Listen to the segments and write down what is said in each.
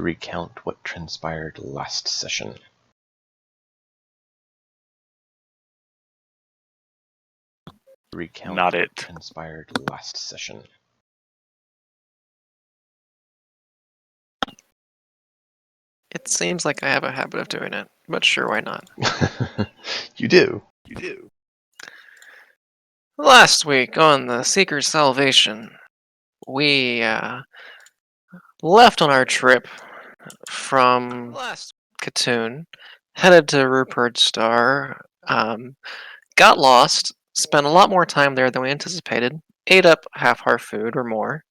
Recount what transpired last session. Recount Not what it. transpired last session. It seems like I have a habit of doing it, but sure, why not? You do. Last week on the Seeker's Salvation, we left on our trip from Katoon, headed to Rupert Star, got lost, spent a lot more time there than we anticipated, ate up half our food or more,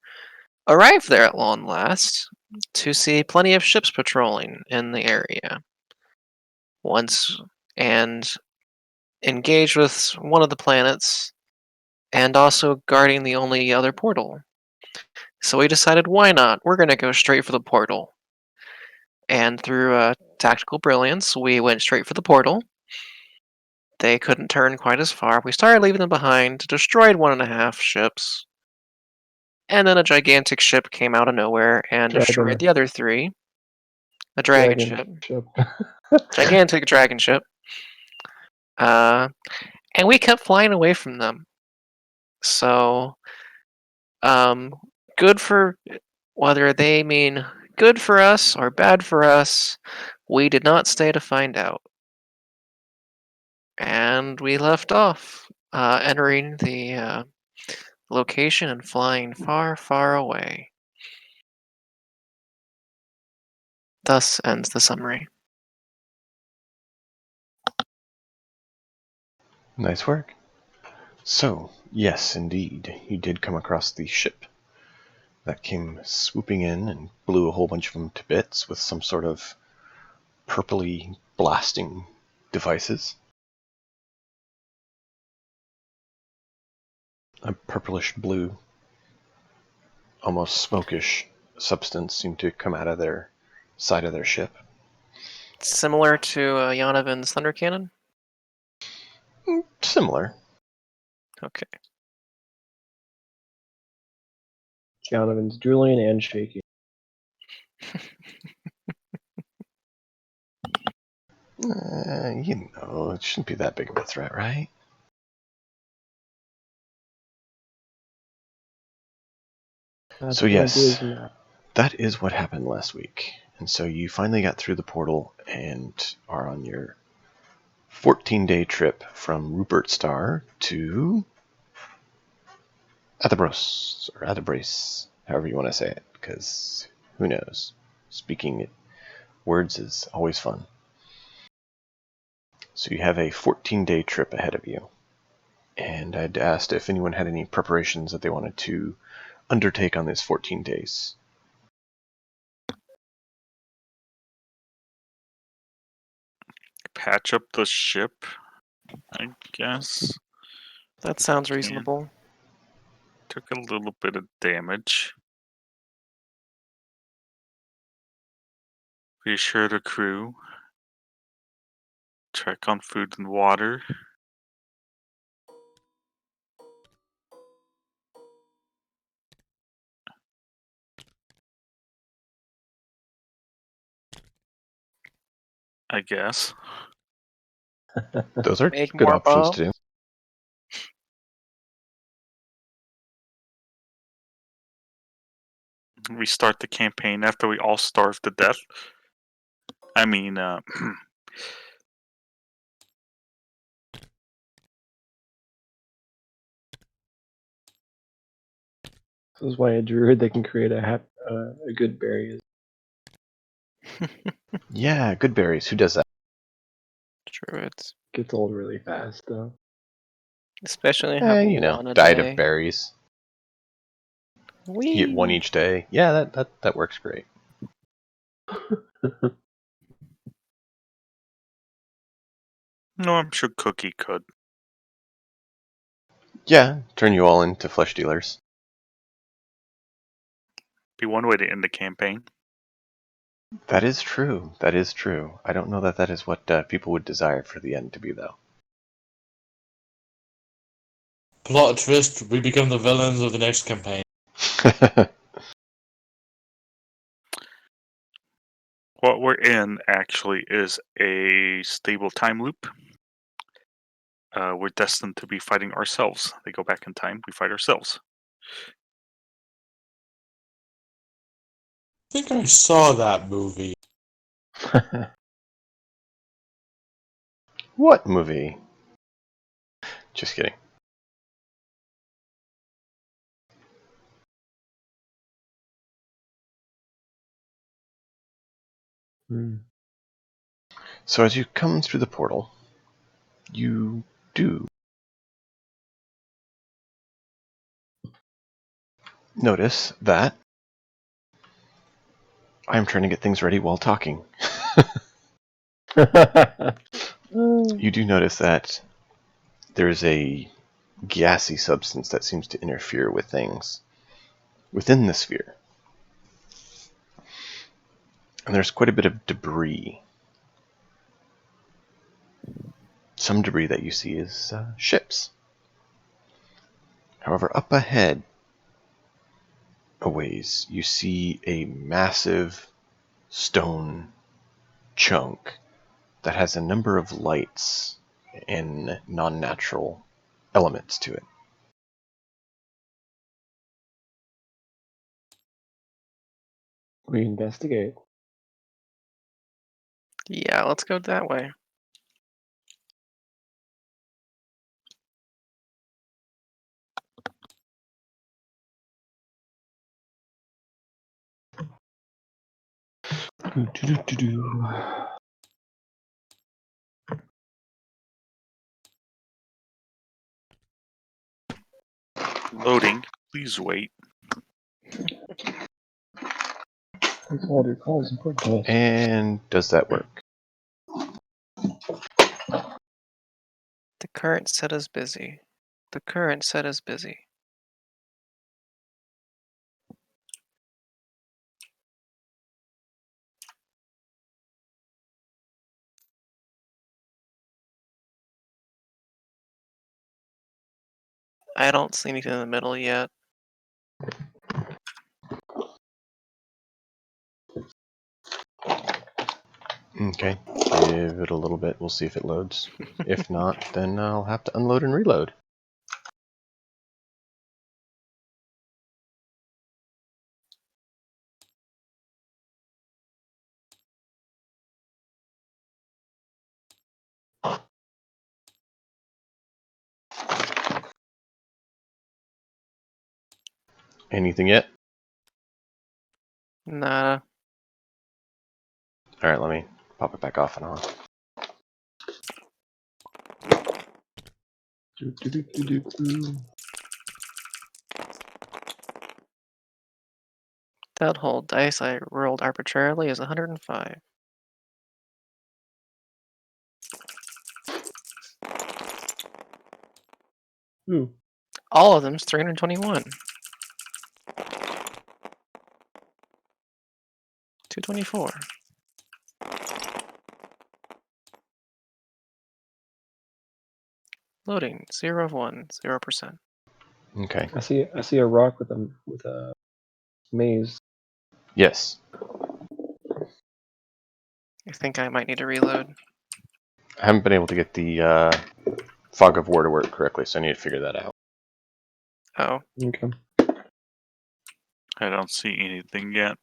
arrived there at long last to see plenty of ships patrolling in the area. And engaged with one of the planets, and also guarding the only other portal. So we decided, why not? We're going to go straight for the portal. And through tactical brilliance, we went straight for the portal. They couldn't turn quite as far. We started leaving them behind, destroyed 1.5 ships, and then a gigantic ship came out of nowhere and destroyed the other 3. A dragon ship. Gigantic dragon ship. And we kept flying away from them. So, good for whether they mean good for us or bad for us, we did not stay to find out. And we left off, entering the location and flying far, far away. Thus ends the summary. Nice work. So, yes, indeed, you did come across the ship that came swooping in and blew a whole bunch of them to bits with some sort of purpley blasting devices. A purplish blue, almost smokish substance seemed to come out of their side of their ship. Similar to Yanovin's Thunder Cannon? Similar. Okay. Jonathan's drooling and shaking. It shouldn't be that big of a threat, right? So yes, that is what happened last week. And so you finally got through the portal and are on your 14-day trip from Rupert Star to Athabros, or Athabrace, however you want to say it, because who knows? Speaking words is always fun. So you have a 14-day trip ahead of you. And I'd asked if anyone had any preparations that they wanted to undertake on these 14 days. Patch up the ship, I guess. That sounds reasonable. Took a little bit of damage. Reassure the crew. Check on food and water. I guess. Those are Make good more options to do. We start the campaign after we all starve to death. I mean, This is why a druid they can create a good berry. Yeah, good berries. Who does that? Druids. Gets old really fast though. Especially having one a diet day. of berries. Whee! You get one each day. Yeah, that works great. no, I'm sure Cookie could. Yeah, turn you all into flesh dealers. Be one way to end the campaign. That is true. That is true. I don't know that is what people would desire for the end to be, though. Plot twist, we become the villains of the next campaign. What we're in actually is a stable time loop. We're destined to be fighting ourselves. They go back in time, we fight ourselves. I think I saw that movie. What movie? Just kidding. Hmm. So as you come through the portal, you do notice that I'm trying to get things ready while talking. You do notice that there's a gassy substance that seems to interfere with things within the sphere. And there's quite a bit of debris. Some debris that you see is ships. However, up ahead, a ways, you see a massive stone chunk that has a number of lights and non-natural elements to it. We investigate. Yeah, let's go that way. Loading. Please wait. Please hold your calls important to us. And does that work? The current set is busy. The current set is busy. I don't see anything in the middle yet. Okay, give it a little bit. We'll see if it loads. If not, then I'll have to unload and reload. Anything yet? Nada. Alright, let me pop it back off and on. That whole dice I rolled arbitrarily is 105. Ooh. All of them's 321. 224. Loading. 0 of 1. 0%. Okay. I see a rock with a maze. Yes. I think I might need to reload. I haven't been able to get the fog of war to work correctly, so I need to figure that out. Oh. Okay. I don't see anything yet.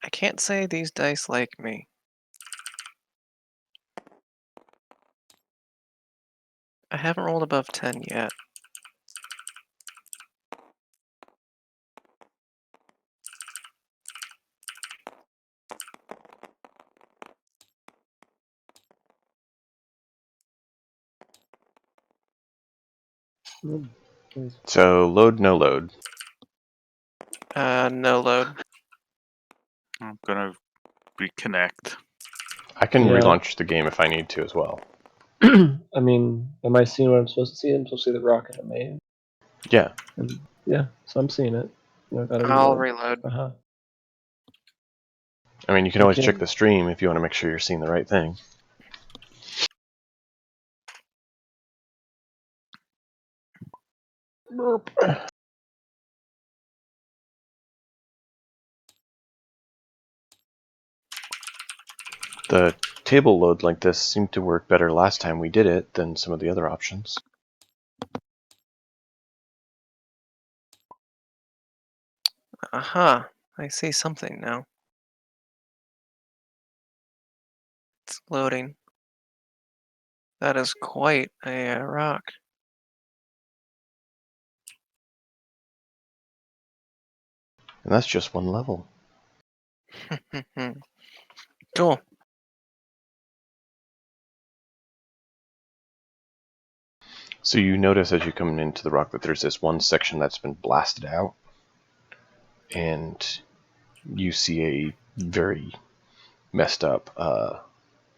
I can't say these dice like me. I haven't rolled above 10 yet. So, load, no load. No load. I'm gonna reconnect. I can Yeah. relaunch the game if I need to as well. I mean, am I seeing what I'm supposed to see? I'm supposed to see the rock in the maze. Yeah. And yeah, so I'm seeing it. I gotta I'll reload. reload. I mean, you can always Okay. check the stream if you want to make sure you're seeing the right thing. Burp. The table load like this seemed to work better last time we did it than some of the other options. Aha, I see something now. It's loading. That is quite a rock. And that's just one level. Cool. So you notice as you come into the rock that there's this one section that's been blasted out. And you see a very messed up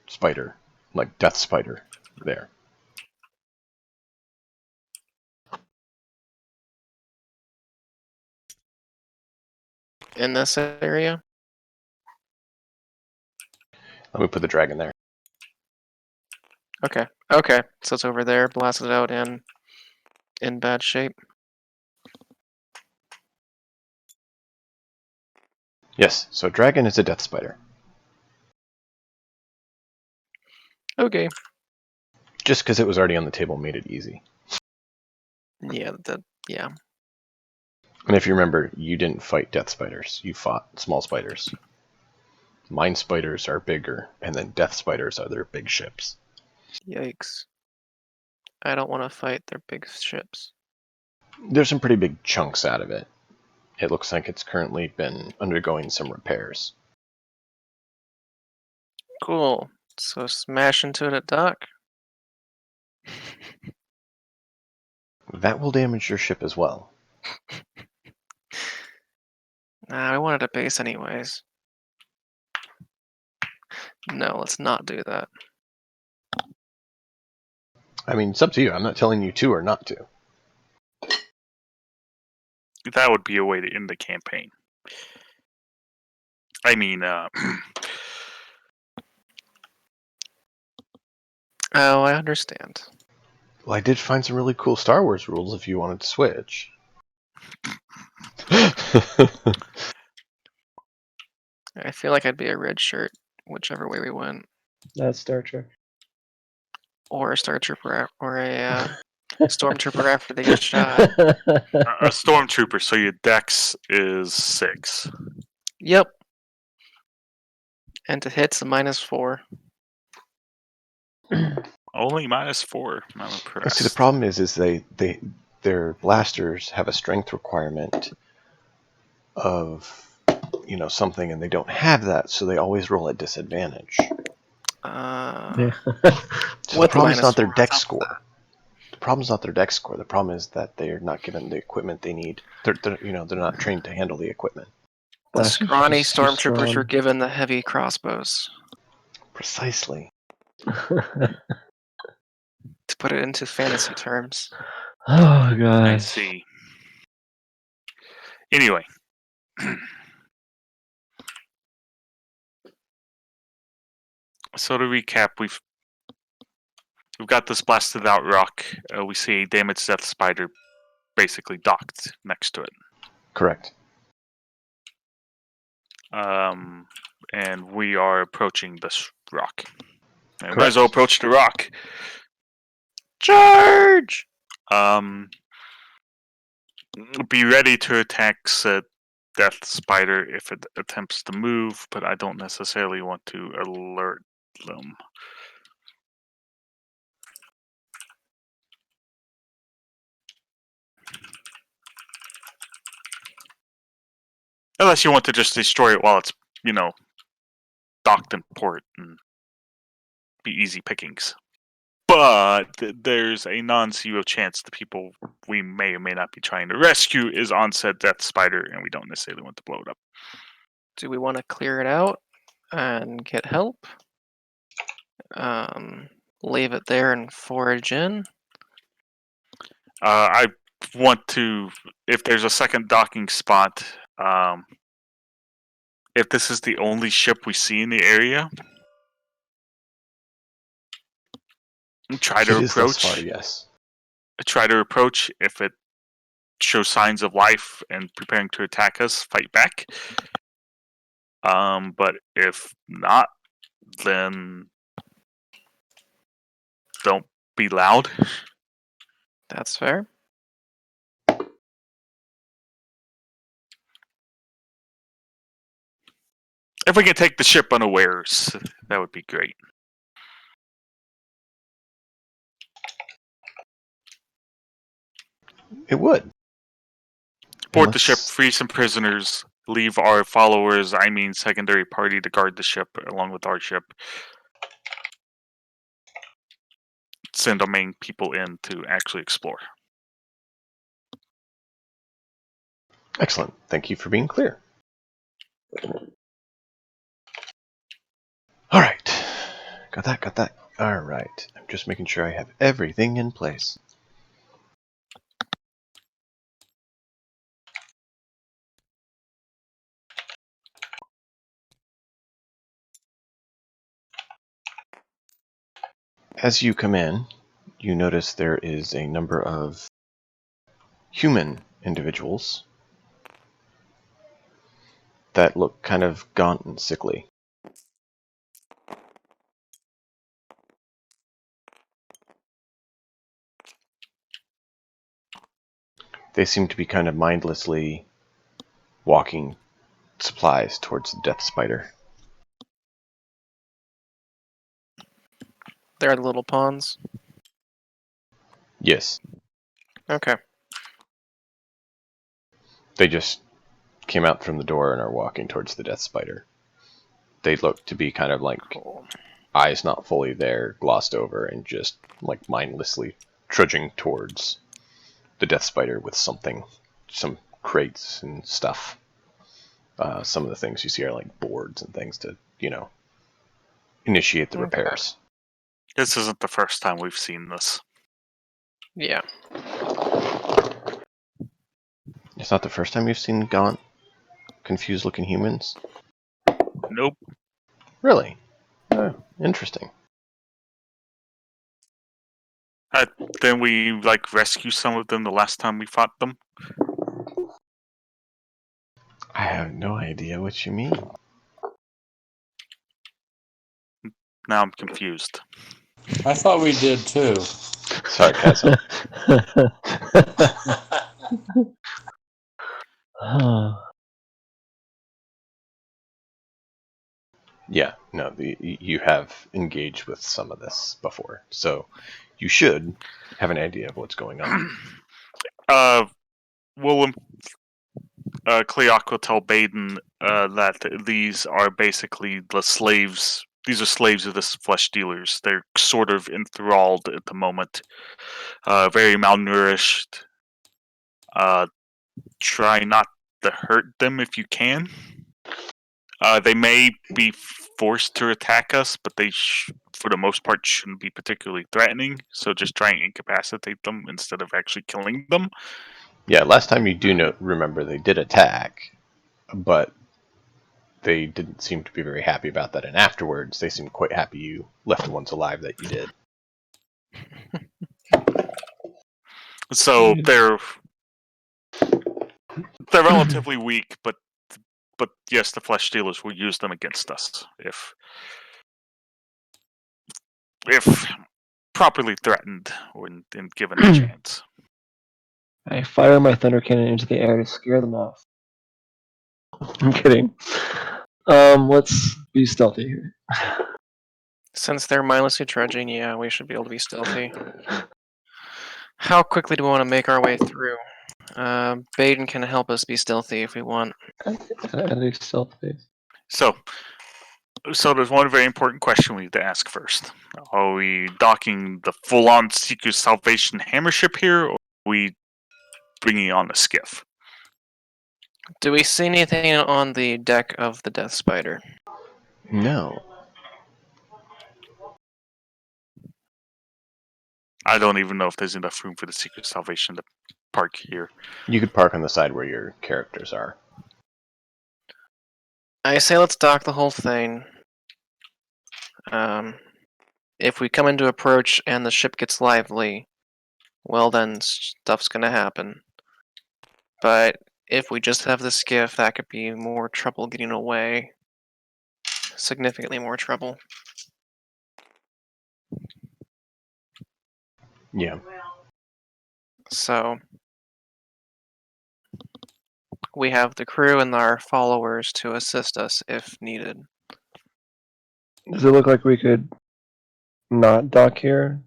spider, like death spider, there. In this area? Let me put the dragon there. Okay. Okay. So it's over there, blasted out and in bad shape. Yes, so dragon is a death spider. Okay. Just because it was already on the table made it easy. Yeah, yeah. And if you remember, you didn't fight death spiders. You fought small spiders. Mine spiders are bigger, and then death spiders are their big ships. Yikes. I don't want to fight their big ships. There's some pretty big chunks out of it. It looks like it's currently been undergoing some repairs. Cool. So smash into it at dock? That will damage your ship as well. Nah, I wanted a base anyways. No, let's not do that. I mean, it's up to you. I'm not telling you to or not to. That would be a way to end the campaign. I mean, Oh, I understand. Well, I did find some really cool Star Wars rules if you wanted to switch. I feel like I'd be a red shirt, whichever way we went. That's Star Trek. Or a Star Trooper, or a Stormtrooper after they get shot. a stormtrooper, so your dex is 6. Yep. And to hit's a -4. Only -4. I'm impressed. See, the problem is their blasters have a strength requirement of, something, and they don't have that, so they always roll at disadvantage. Yeah. So With the problem is not their -4. dex score. The problem's not their dex score. The problem is that they are not given the equipment they need. They're not trained to handle the equipment. The Blasters scrawny just too Stormtroopers were strong. given the heavy crossbows. Precisely. To put it into fantasy terms. Oh I gosh. see. Anyway. So to recap, we've got this blasted out rock. We see a damaged death spider basically docked next to it. Correct. And we are approaching this rock. And we might Correct. as well approach the rock. Charge! Be ready to attack said death spider if it attempts to move, but I don't necessarily want to alert them. Unless you want to just destroy it while it's, docked in port and be easy pickings. But there's a non-zero chance the people we may or may not be trying to rescue is on said death spider, and we don't necessarily want to blow it up. Do we want to clear it out and get help? leave it there and forage in. I want to, if there's a second docking spot, if this is the only ship we see in the area, try to It is thus approach. far, yes. Try to approach. If it shows signs of life and preparing to attack us, fight back. But if not, then don't be loud. That's fair. If we can take the ship unawares, that would be great. It would. Board the ship, free some prisoners, leave our followers, secondary party, to guard the ship along with our ship. Send our main people in to actually explore. Excellent. Thank you for being clear. All right. Got that. All right. I'm just making sure I have everything in place. As you come in, you notice there is a number of human individuals that look kind of gaunt and sickly. They seem to be kind of mindlessly walking supplies towards the death spider. They're the little pawns. Yes, Okay. they just came out from the door and are walking towards the death spider. They look to be kind of like Cool. eyes not fully there, glossed over, and just like mindlessly trudging towards the death spider with something, some crates and stuff. Some of the things you see are like boards and things to, initiate the Okay. repairs. This isn't the first time we've seen this. Yeah. It's not the first time you've seen gaunt, confused-looking humans? Nope. Really? Oh, interesting. Then we rescue some of them the last time we fought them. I have no idea what you mean. Now I'm confused. I thought we did too. Sarcasm. Yeah, no, you have engaged with some of this before, so you should have an idea of what's going on. Willem, Cleoc will tell Baden that these are basically the slaves. These are slaves of the flesh dealers. They're sort of enthralled at the moment. Very malnourished. Try not to hurt them if you can. They may be forced to attack us, but they, for the most part, shouldn't be particularly threatening. So just try and incapacitate them instead of actually killing them. Yeah, last time you do remember they did attack, but they didn't seem to be very happy about that, and afterwards they seemed quite happy you left the ones alive that you did. So they're relatively weak, but yes, the flesh stealers will use them against us if properly threatened or and given a chance. I fire my thunder cannon into the air to scare them off. I'm kidding. Let's be stealthy here. Since they're mindlessly trudging, yeah, we should be able to be stealthy. How quickly do we want to make our way through? Baden can help us be stealthy if we want. At least stealth base. So there's one very important question we need to ask first. Are we docking the full-on Seeker's Salvation hammer ship here, or are we bringing on a skiff? Do we see anything on the deck of the Death Spider? No. I don't even know if there's enough room for the Secret Salvation to park here. You could park on the side where your characters are. I say let's dock the whole thing. If we come into approach and the ship gets lively, well then stuff's gonna happen. But if we just have the skiff, that could be more trouble getting away. Significantly more trouble. Yeah. So we have the crew and our followers to assist us if needed. Does it look like we could not dock here?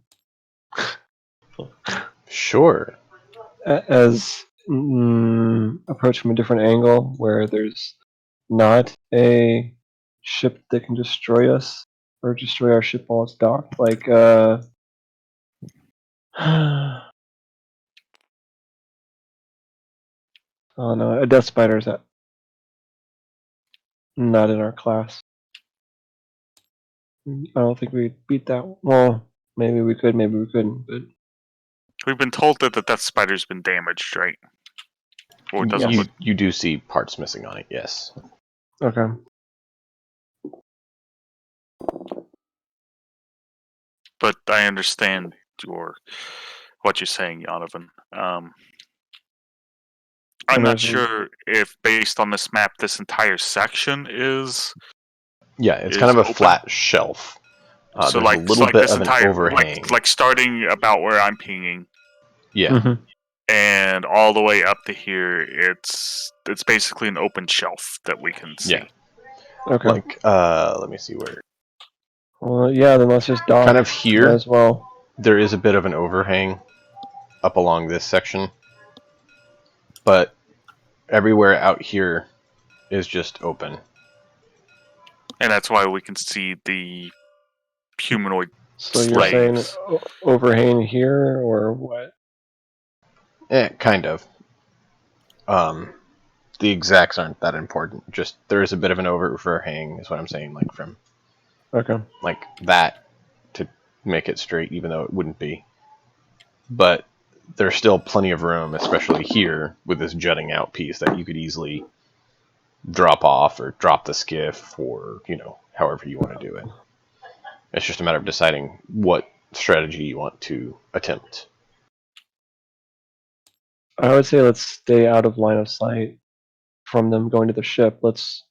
Sure. As approach from a different angle where there's not a ship that can destroy us or destroy our ship while it's docked. Like, oh no, a Death Spider is not in our class. I don't think we beat that. Well, maybe we could, maybe we couldn't. But We've been told that the Death Spider's been damaged, right? Or it doesn't You, look. you do see parts missing on it, yes. okay. But I understand what you're saying, Donovan. I'm not sure if, based on this map, this entire section is. Yeah, it's Is kind of a open. flat shelf. So there's like, a little like bit this of an entire, overhang. like starting about where I'm pinging, Yeah. Mm-hmm. and all the way up to here, it's basically an open shelf that we can see. Yeah. Okay. Like, let me see where. Well, yeah. Then let's just dock. Kind of Might here, as well. there is a bit of an overhang up along this section. But everywhere out here is just open. And that's why we can see the humanoid. So you're saying Slaves. overhang here or what? Kind of. The exacts aren't that important. Just there is a bit of an overhang, is what I'm saying. Like from Okay. like that to make it straight, even though it wouldn't be. But there's still plenty of room, especially here with this jutting out piece, that you could easily drop off or drop the skiff, or however you want to do it. It's just a matter of deciding what strategy you want to attempt. I would say let's stay out of line of sight from them going to the ship. Let's.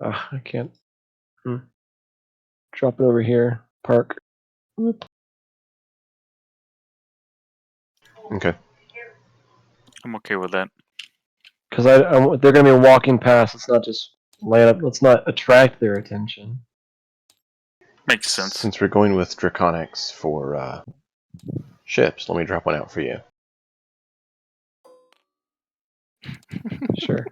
I can't. Drop it over here. Park. Okay. I'm okay with that. Because they're going to be walking past. Let's not just land up. Let's not attract their attention. Makes sense. Since we're going with Draconics for ships, let me drop one out for you. Sure.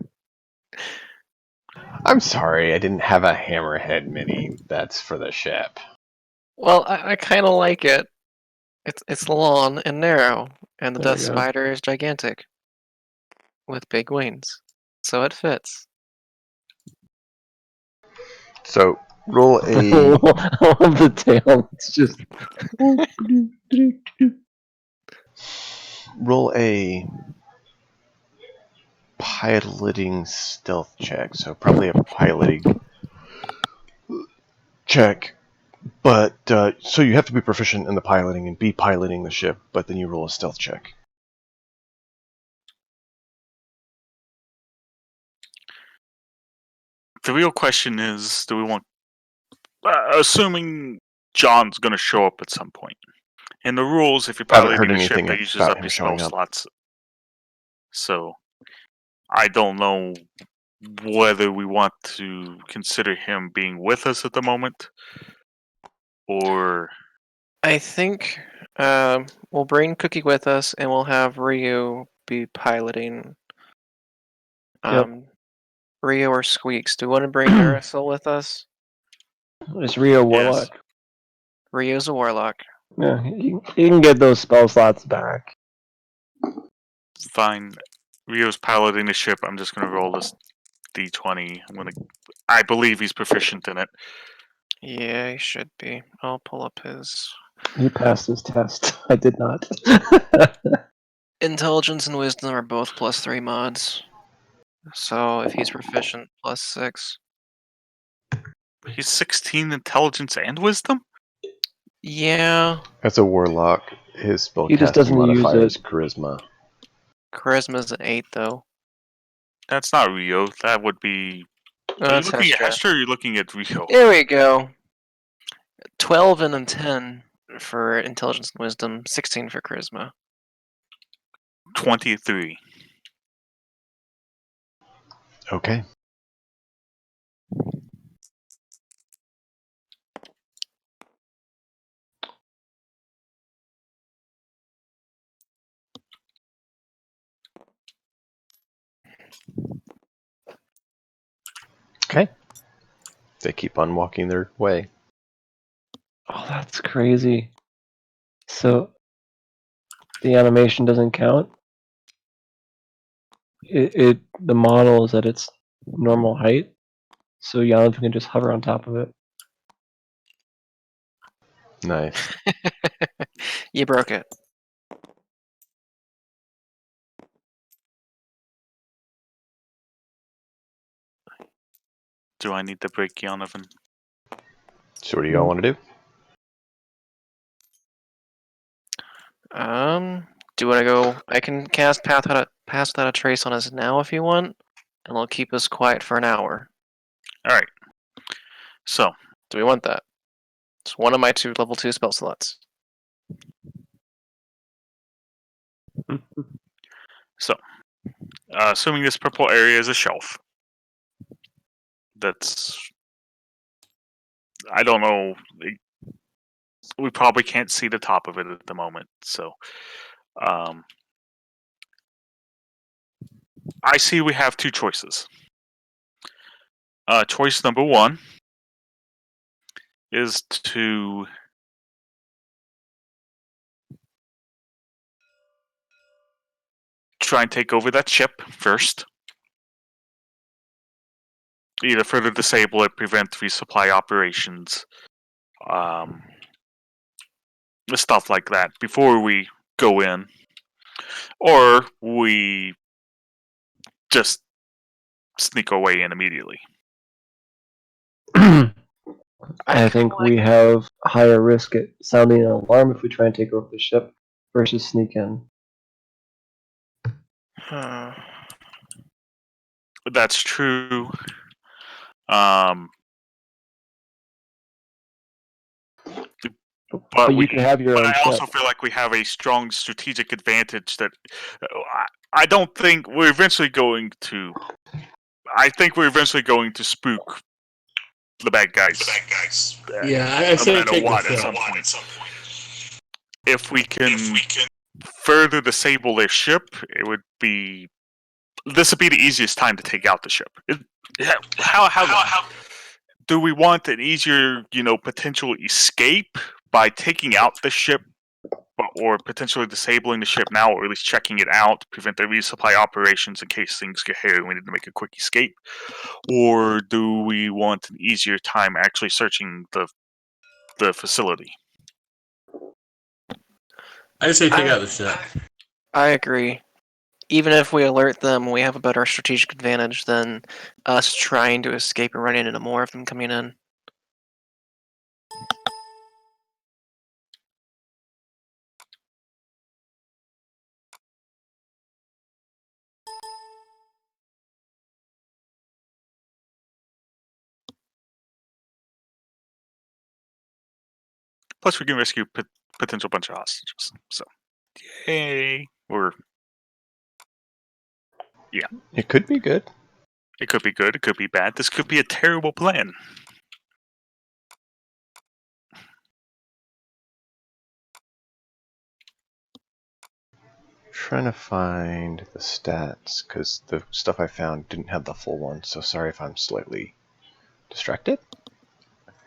I'm sorry, I didn't have a hammerhead mini. That's for the ship. Well, I kind of like it. It's long and narrow, and the There Death we go. Spider is gigantic with big wings, so it fits. So roll I a love the tail. It's just. roll a piloting stealth check. So probably a piloting check. But so you have to be proficient in the piloting and be piloting the ship, but then you roll a stealth check. The real question is, do we want, assuming John's going to show up at some point. In the rules, if you're I haven't heard piloting the ship, anything that uses about up him your spell showing up. slots. So, I don't know whether we want to consider him being with us at the moment, or I think we'll bring Cookie with us, and we'll have Ryu be piloting. Ryu or Squeaks. Do we want to bring Marisol with us? It's Rio Warlock. Yes. Ryu's a warlock. Yeah, you can get those spell slots back. fine. Rio's piloting the ship. I'm just going to roll this d20. I believe he's proficient in it. Yeah, he should be. I'll pull up his He passed his test. I did not. intelligence and wisdom are both +3 mods. So if he's proficient, +6. He's 16 intelligence and wisdom? Yeah, As a warlock, his He just spellcasting doesn't use modifier it. is charisma. charisma's an 8 though. That's not Rio. That would be. Are you That's looking at Hestra. Hester or are you looking at Rio? There we go. 12 and a 10 for intelligence and wisdom, 16 for charisma. 23. Okay. Okay. They keep on walking their way. Oh, that's crazy. So the animation doesn't count. The model is at its normal height, so Jonathan can just hover on top of it. Nice. You broke it. Do I need to break Yonovan? So what do y'all want to do? Do you want to go? I can cast Pass Without a Trace on us now if you want, and it'll keep us quiet for an hour. Alright. So, Do we want that? It's one of my 2 level 2 spell slots. assuming this purple area is a shelf. That's. I don't know. We probably can't see the top of it at the moment, so. I see we have 2 choices. Choice number 1 is to try and take over that ship first. Either further disable it, prevent resupply operations, stuff like that before we go in. Or we just sneak our way in immediately. I think we have higher risk at sounding an alarm if we try and take over the ship versus sneak in. That's true. But But you can have your own I ship. also feel like we have a strong strategic advantage that I don't think we're eventually going to. I think we're eventually going to spook the bad guys. Yeah, I say matter take what, the at ship. some point. If we can further disable their ship, it would be. This would be the easiest time to take out the ship. How do we want an easier, potential escape by taking out the ship, or potentially disabling the ship now, or at least checking it out to prevent the resupply operations in case things get hairy and we need to make a quick escape? Or do we want an easier time actually searching the facility? I say take out the ship. I agree. Even if we alert them, we have a better strategic advantage than us trying to escape and running into more of them coming in. Plus, we can rescue potential bunch of hostages. So, yay! Or It could be good. it could be good. It could be bad. This could be a terrible plan. Trying to find the stats because the stuff I found didn't have the full one. So sorry if I'm slightly distracted.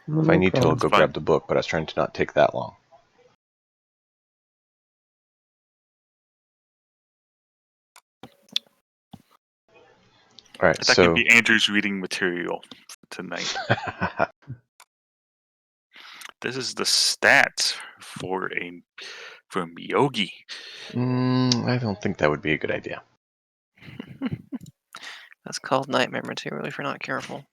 If I need to, I'll go Fine. grab the book, but I was trying to not take that long. All right, That can be Andrew's reading material for tonight. This is the stats for Myogi. I don't think that would be a good idea. That's called nightmare material if you're not careful.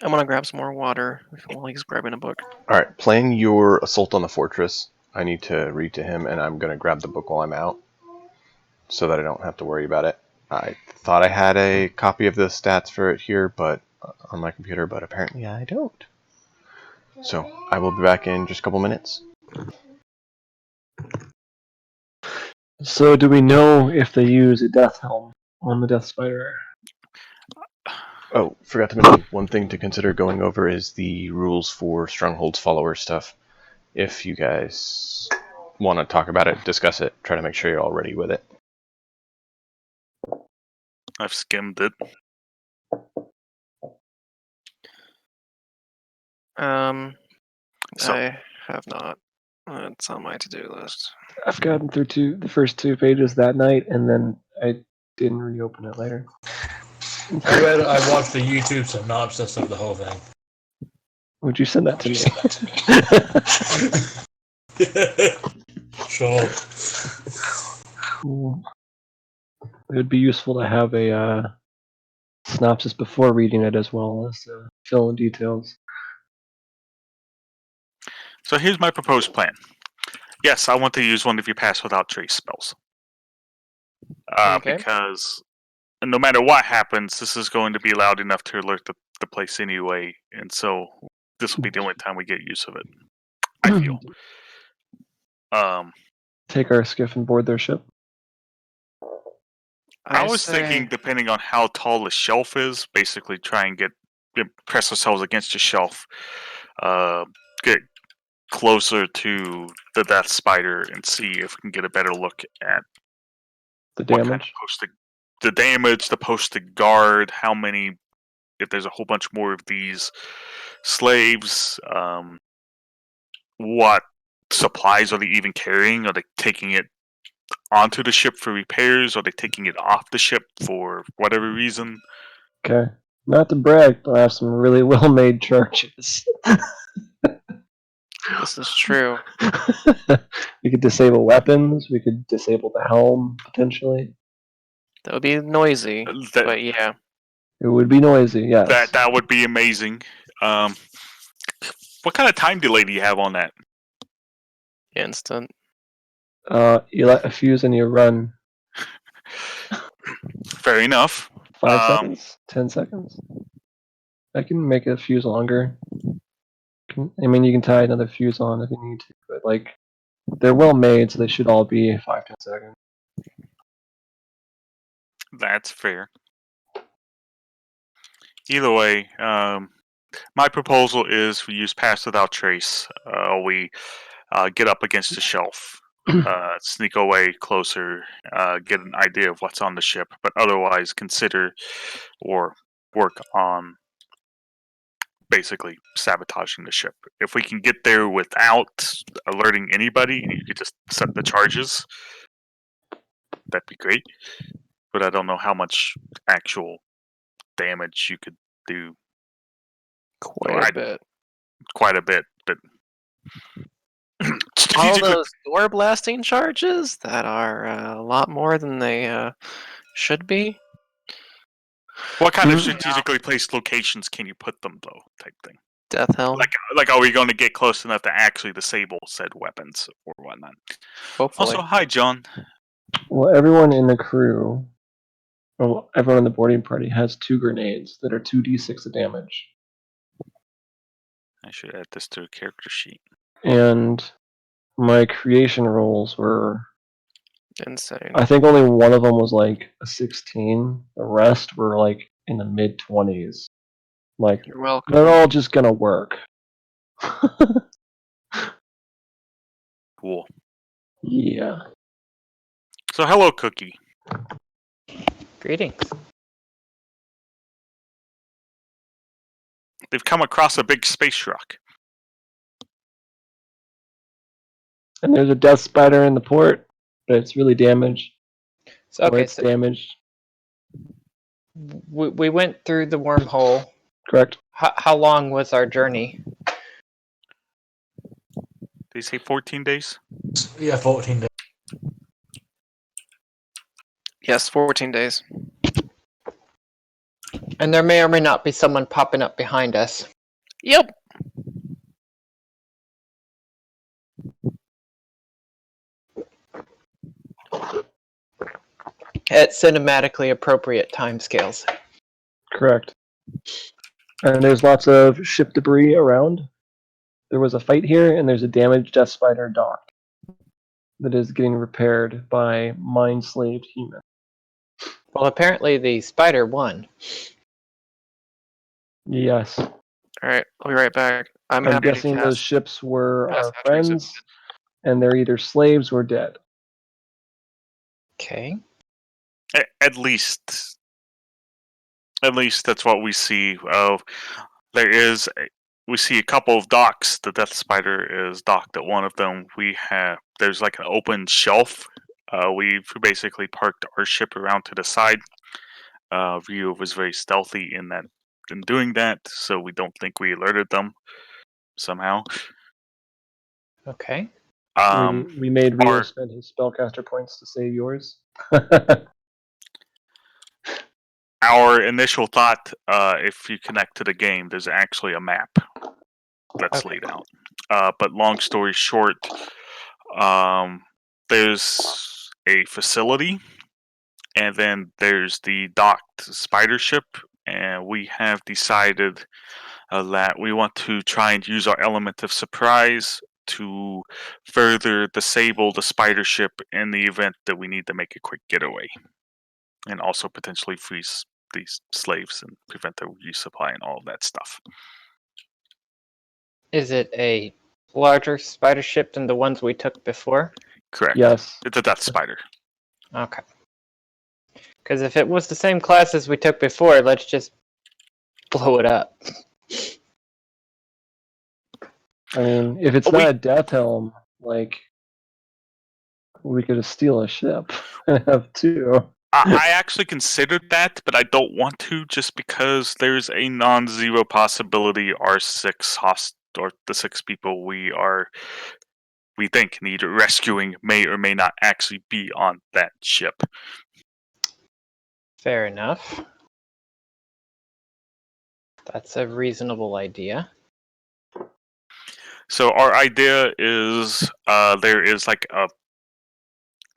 I'm gonna grab some more water while he's grabbing a book. All right, playing your Assault on the Fortress, I need to read to him, and I'm going to grab the book while I'm out so that I don't have to worry about it. I thought I had a copy of the stats for it here, but on my computer, but apparently I don't. So I will be back in just a couple minutes. So do we know if they use a death helm on the Death Spider? Oh, forgot to mention, one thing to consider going over is the rules for Stronghold's follower stuff. If you guys want to talk about it, discuss it, try to make sure you're all ready with it. I've skimmed it. So- I have not. It's on my to-do list. I've gotten through the first 2 pages that night, and then I didn't reopen it later. I watched the YouTube synopsis of the whole thing. Would you send that to me? Sure. Cool. It would be useful to have a synopsis before reading it as well as fill in details. So here's my proposed plan. Yes, I want to use one of your pass without trace spells. Okay. Because no matter what happens, this is going to be loud enough to alert the place anyway, and so this will be the only time we get use of it. I feel. Take our skiff and board their ship. I was thinking, depending on how tall the shelf is, basically try and press ourselves against the shelf, get closer to the Death Spider, and see if we can get a better look at The what kind of damage. the damage, the posted guard, how many, if there's a whole bunch more of these slaves, what supplies are they even carrying? Are they taking it onto the ship for repairs? Are they taking it off the ship for whatever reason? Okay. Not to brag, but I have some really well-made charges. This is true. We could disable weapons. We could disable the helm, potentially. That would be noisy, but yeah. It would be noisy, yes. That would be amazing. What kind of time delay do you have on that? Instant. You let a fuse and you run Fair enough. 5 seconds, 10 seconds. I can make a fuse longer. I mean, you can tie another fuse on if you need to, but like, they're well made, so they should all be 5-10 seconds. That's fair. Either way, my proposal is we use pass without trace. We get up against the shelf, sneak away closer, get an idea of what's on the ship, but otherwise consider or work on basically sabotaging the ship. If we can get there without alerting anybody, and you could just set the charges, that'd be great. But I don't know how much actual damage you could do. Quite a bit. Quite a bit, but All strategically, those door blasting charges that are a lot more than they should be. what kind of strategically placed locations can you put them though? Type thing. Death helm. Like, are we going to get close enough to actually disable said weapons or whatnot? Hopefully. Also, hi John. Well, everyone in the crew, well, everyone in the boarding party has 2 grenades that are 2d6 of damage. I should add this to a character sheet. And my creation rolls were Insane. I think only one of them was like a 16. The rest were like in the mid-20s. Like, You're welcome. they're all just gonna work. Cool. Yeah. So, hello, Cookie. Greetings. They've come across a big space rock. And there's a death spider in the port, but it's really damaged. So, okay, it's so damaged. we went through the wormhole Correct. How long was our journey? They say 14 days. Yeah, 14 days. Yes, 14 days. And there may or may not be someone popping up behind us. Yep. At cinematically appropriate timescales. Correct. And there's lots of ship debris around. There was a fight here, and there's a damaged Death Spider dock that is getting repaired by mind-slaved humans. Well, apparently the spider won. Yes. All right, I'll be right back. I'm I'm happy to guessing those cast. ships were Pass our after friends, and they're either slaves or dead. Okay. At least that's what we see. We see a couple of docks. The Death Spider is docked at one of them. There's like an open shelf. We've basically parked our ship around to the side. Ryu was very stealthy in doing that, so we don't think we alerted them somehow. Okay. We made Rio our- spend his spellcaster points to save yours. Our initial thought, if you connect to the game, there's actually a map that's Okay. laid out. But long story short, there's a facility, and then there's the docked spider ship, and we have decided that we want to try and use our element of surprise to further disable the spider ship in the event that we need to make a quick getaway, and also potentially freeze these slaves and prevent their resupply and all of that stuff. Is it a larger spider ship than the ones we took before? Correct. Yes. It's a death spider. Okay. Because if it was the same class as we took before, let's just blow it up. I mean, if it's not a death helm, like, we could steal a ship and have two. I actually considered that, but I don't want to, just because there's a non-zero possibility our or the 6 people we think need rescuing may or may not actually be on that ship. Fair enough. That's a reasonable idea. So our idea is there is like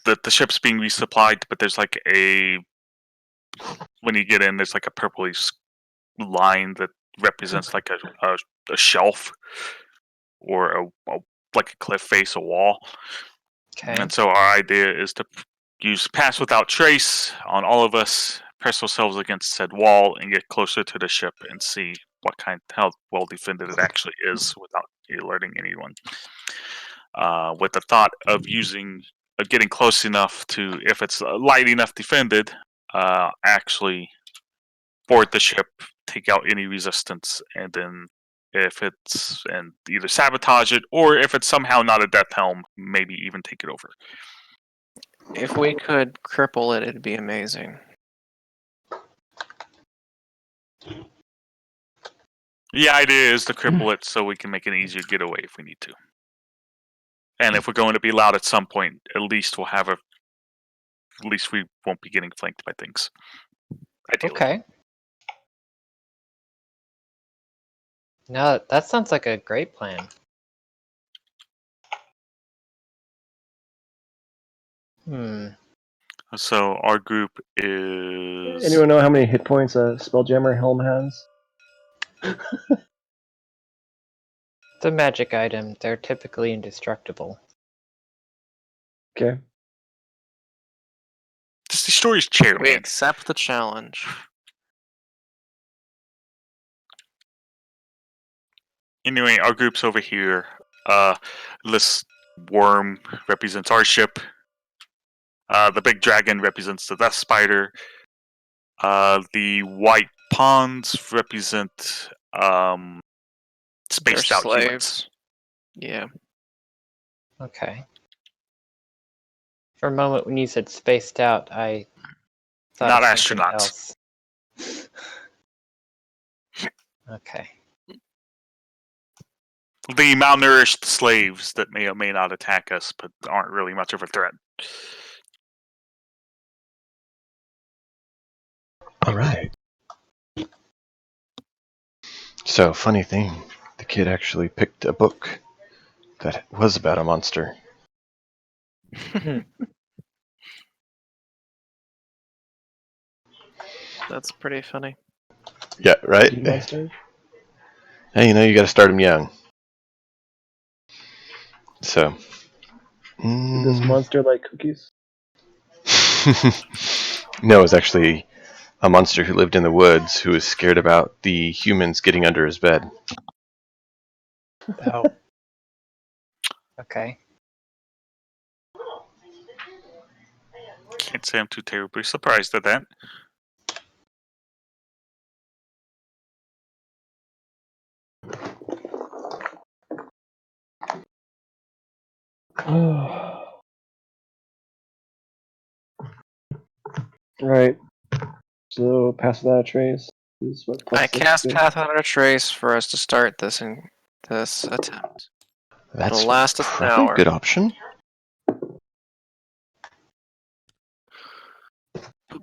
the ship's being resupplied, but there's like when you get in, there's like a purplish line that represents like a shelf or like a cliff face, a wall. Okay. And so our idea is to use pass without trace on all of us, press ourselves against said wall, and get closer to the ship and see how well defended it actually is without alerting anyone. With the thought of getting close enough to, if it's light enough defended, actually board the ship, take out any resistance, and then either sabotage it, or if it's somehow not a death helm, maybe even take it over. If we could cripple it, it'd be amazing. The idea is to cripple it so we can make an easier getaway if we need to. And if we're going to be loud at some point, at least we won't be getting flanked by things. Ideally. Okay. No, that sounds like a great plan. So our group is... Anyone know how many hit points a Spelljammer helm has? It's a magic item. They're typically indestructible. Okay. Just the story's chair, We man. accept the challenge. Anyway, our group's over here. This worm represents our ship. The big dragon represents the Death Spider. The white pawns represent spaced out slaves. humans. Yeah. Okay. For a moment, when you said spaced out, I thought Not of something astronauts. else. Okay. The malnourished slaves that may or may not attack us, but aren't really much of a threat. All right. So, funny thing, the kid actually picked a book that was about a monster. That's pretty funny. Yeah, right? You monster? Hey, you got to start him young. So. Did this monster like cookies? No, it was actually a monster who lived in the woods who was scared about the humans getting under his bed. Oh. Okay. Can't say I'm too terribly surprised at that. Right. So pass without a trace is what plus I 6 cast do? Path Without a Trace for us to start this attempt. That's It'll last us an probably a hour. good option.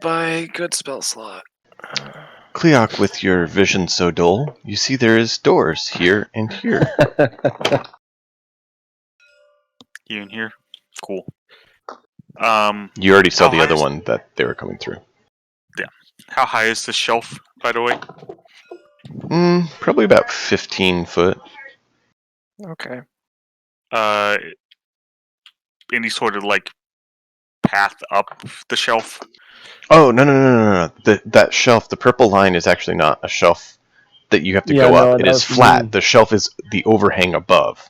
By good spell slot. Cleok, with your vision so dull, you see there is doors here and here. You in here? Cool. You already saw How the high other is- one that they were coming through. How high is this shelf, by the way? Probably about 15 foot. Okay. Any sort of like path up the shelf? Oh, no. That shelf, the purple line is actually not a shelf that you have to Yeah, go no, up. It that is was flat. me. The shelf is the overhang above.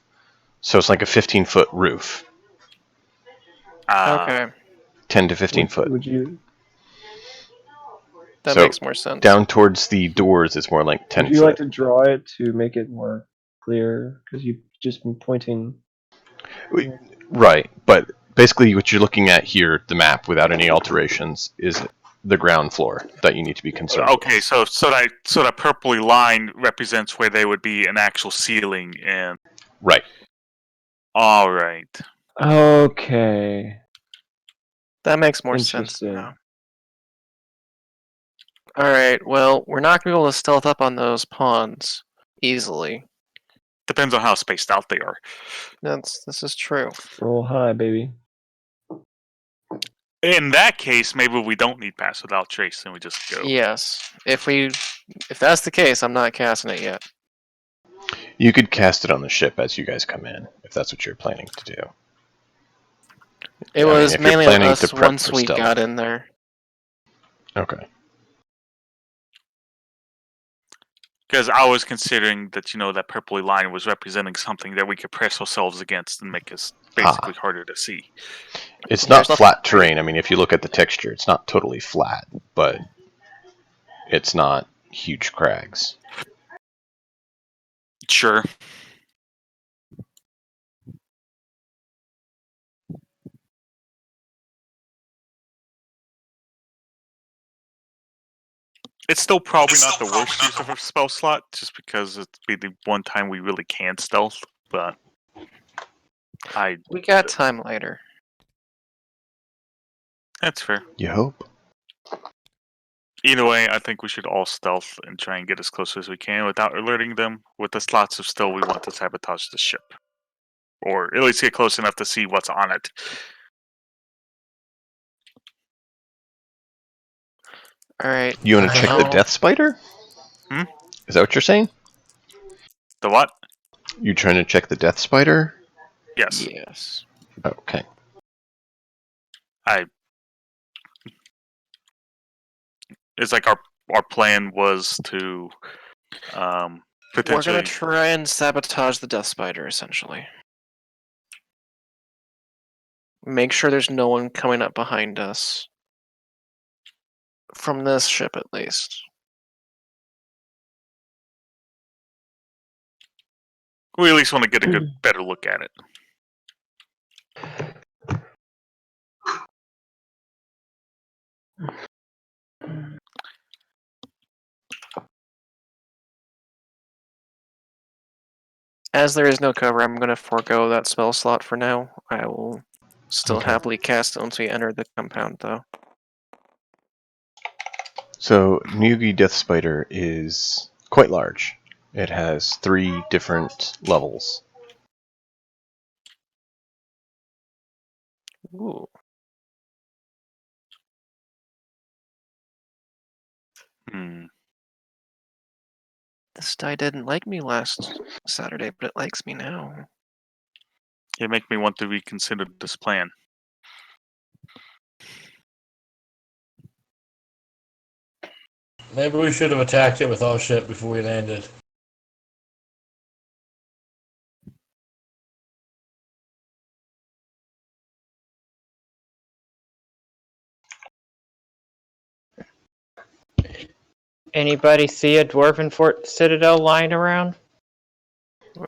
So it's like a 15-foot roof. Okay. 10 to 15 foot. Would you That So, makes more sense. Down towards the doors is more like 10 would you foot. like to draw it to make it more clear? Because you've just been pointing. Right, but basically what you're looking at here, the map without any alterations, is the ground floor that you need to be concerned Okay, with. so that purpley line represents where they would be an actual ceiling, and Right. all right. Okay. That makes more sense Interesting. now. Alright, well, we're not going to be able to stealth up on those pawns easily. Depends on how spaced out they are. This is true. Roll high, baby. In that case, maybe we don't need pass without trace, and we just go. Yes. If that's the case, I'm not casting it yet. You could cast it on the ship as you guys come in, if that's what you're planning to do. It I mean, was if you're mainly on planning to us prep once for we stealth. got in there. Okay. Because I was considering that, that purpley line was representing something that we could press ourselves against and make us basically harder to see. It's There's not nothing flat crazy. terrain. I mean, if you look at the texture, it's not totally flat, but it's not huge crags. Sure. It's still probably not the worst use of a spell slot, just because it'd be the one time we really can stealth, but We got time later. that's fair. You hope? Either way, I think we should all stealth and try and get as close as we can without alerting them. With the slots of still, we want to sabotage the ship. Or at least get close enough to see what's on it. Alright. You want to check the Oh. death spider? Hmm? Is that what you're saying? The what? You trying to check the death spider? Yes. Yes. Okay. It's like our plan was to We're potentially. gonna try and sabotage the Death Spider, essentially. Make sure there's no one coming up behind us. From this ship, at least. We at least want to get a better look at it. As there is no cover, I'm going to forego that spell slot for now. I will still Okay. happily cast it once we enter the compound, though. So, Nugi Death Spider is quite large. It has 3 different levels. Ooh. Hmm. This die didn't like me last Saturday, but it likes me now. You make me want to reconsider this plan. Maybe we should have attacked it with our ship before we landed. Anybody see a dwarven fort citadel lying around?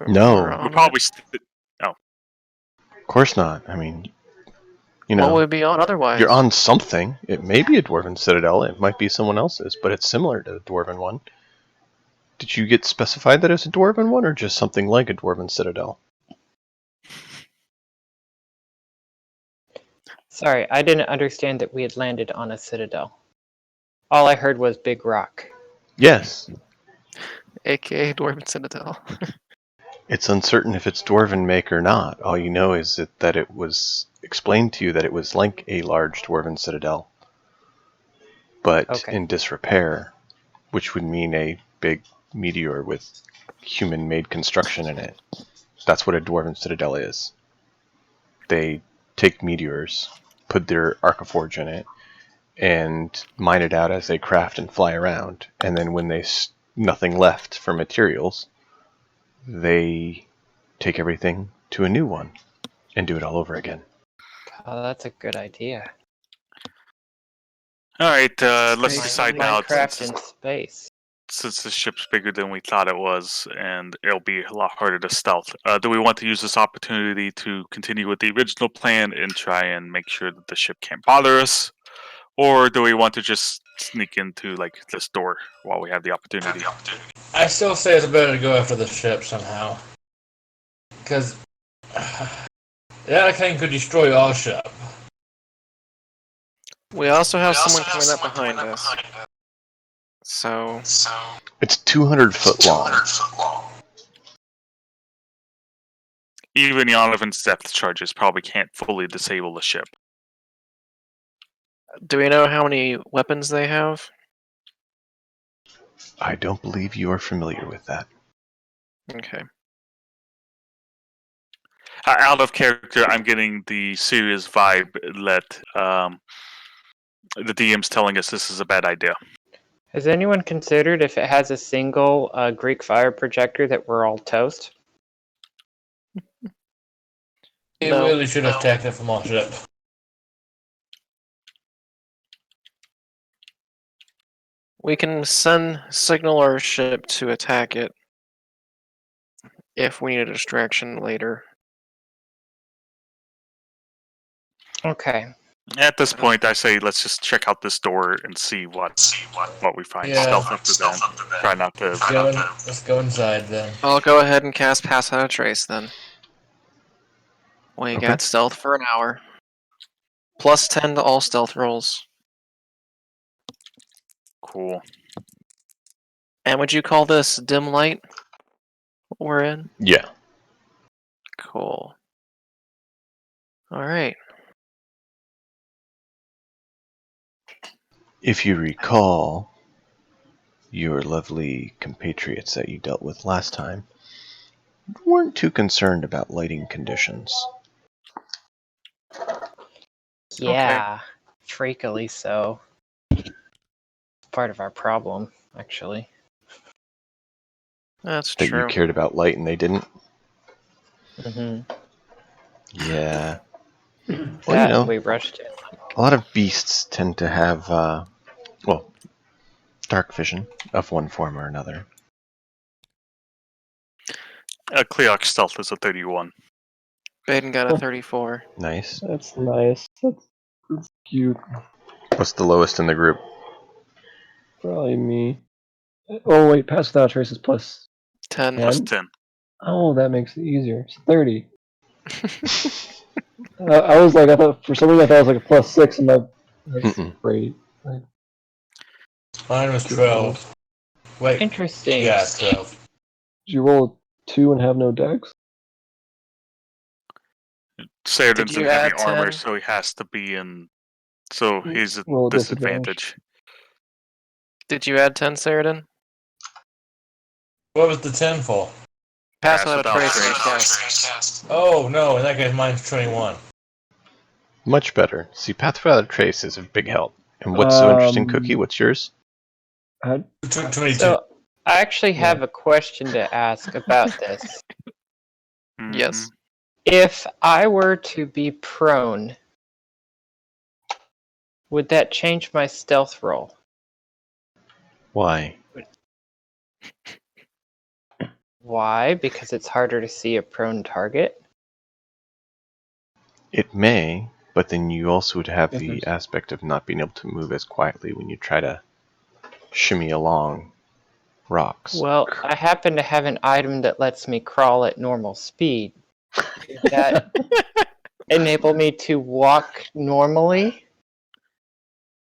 No. We're We on probably. it. Of course not. I mean, you What know, would it be on otherwise? you're on something. It may be a Dwarven Citadel. It might be someone else's, but it's similar to the Dwarven one. Did you get specified that it's a Dwarven one, or just something like a Dwarven Citadel? Sorry, I didn't understand that we had landed on a citadel. All I heard was big rock. Yes. AKA Dwarven Citadel. It's uncertain if it's Dwarven make or not. All you know is that it was explained to you that it was like a large Dwarven Citadel, but Okay. in disrepair, which would mean a big meteor with human-made construction in it. That's what a Dwarven Citadel is. They take meteors, put their Archiforge in it, and mine it out as they craft and fly around. And then when there's nothing left for materials, they take everything to a new one and do it all over again. Oh, that's a good idea. All right, let's Space decide now. Minecraft in space. Since the ship's bigger than we thought it was, and it'll be a lot harder to stealth. Do we want to use this opportunity to continue with the original plan and try and make sure that the ship can't bother us, or do we want to just sneak into like this door while we have the opportunity? I still say it's better to go after the ship somehow. Because that thing could destroy our ship. We also have someone coming up behind us. So, It's 200 foot long. Even Yonovan's depth charges probably can't fully disable the ship. do we know how many weapons they have? I don't believe you are familiar with that. Okay. Out of character, I'm getting the serious vibe that the DM's telling us this is a bad idea. Has anyone considered if it has a single Greek fire projector that we're all toast? We No. really should have attacked it from our ship. We can signal our ship to attack it if we need a distraction later. Okay. At this point, I say let's just check out this door and see what we find. Yeah. Stealth up to then. Try not to. Let's go inside then. I'll go ahead and cast Pass Out a Trace then. We Okay. got stealth for an hour. Plus 10 to all stealth rolls. Cool. And would you call this dim light? What we're in? Yeah. Cool. Alright. If you recall, your lovely compatriots that you dealt with last time weren't too concerned about lighting conditions. Yeah. Freakily so. Part of our problem, actually. That's That true. you cared about light and they didn't? Mm-hmm. Yeah. Well, That you know, we rushed it. a lot of beasts tend to have, dark vision of one form or another. Cleox stealth is a 31. Baden got a 34. Nice. That's nice. That's cute. What's the lowest in the group? Probably me. Oh wait, pass without trace is plus 10. Plus 10. 10. Oh, that makes it easier. It's 30. I was like, I thought for some reason I thought it was like a +6, and that's Mm-mm. great. Like, Mine was 12. Wait. Interesting. Yeah, 12. did you roll a 2 and have no dex? Saradin's you in heavy add armor, 10? so he has to be in. So he's at Roll a disadvantage. Did you add 10, Saradin? What was the 10 for? Pass Pass without a without trace. trace. Yes. Oh, no, in that case, mine's 21. Much better. See, Path Without a Trace is a big help. And what's so interesting, Cookie? What's yours? How, 22. So I actually Yeah. have a question to ask about this. Yes. If I were to be prone, would that change my stealth roll? Why? Why? Because it's harder to see a prone target? It may, but then you also would have If the there's- aspect of not being able to move as quietly when you try to shimmy along rocks. Well, I happen to have an item that lets me crawl at normal speed. Does that enable me to walk normally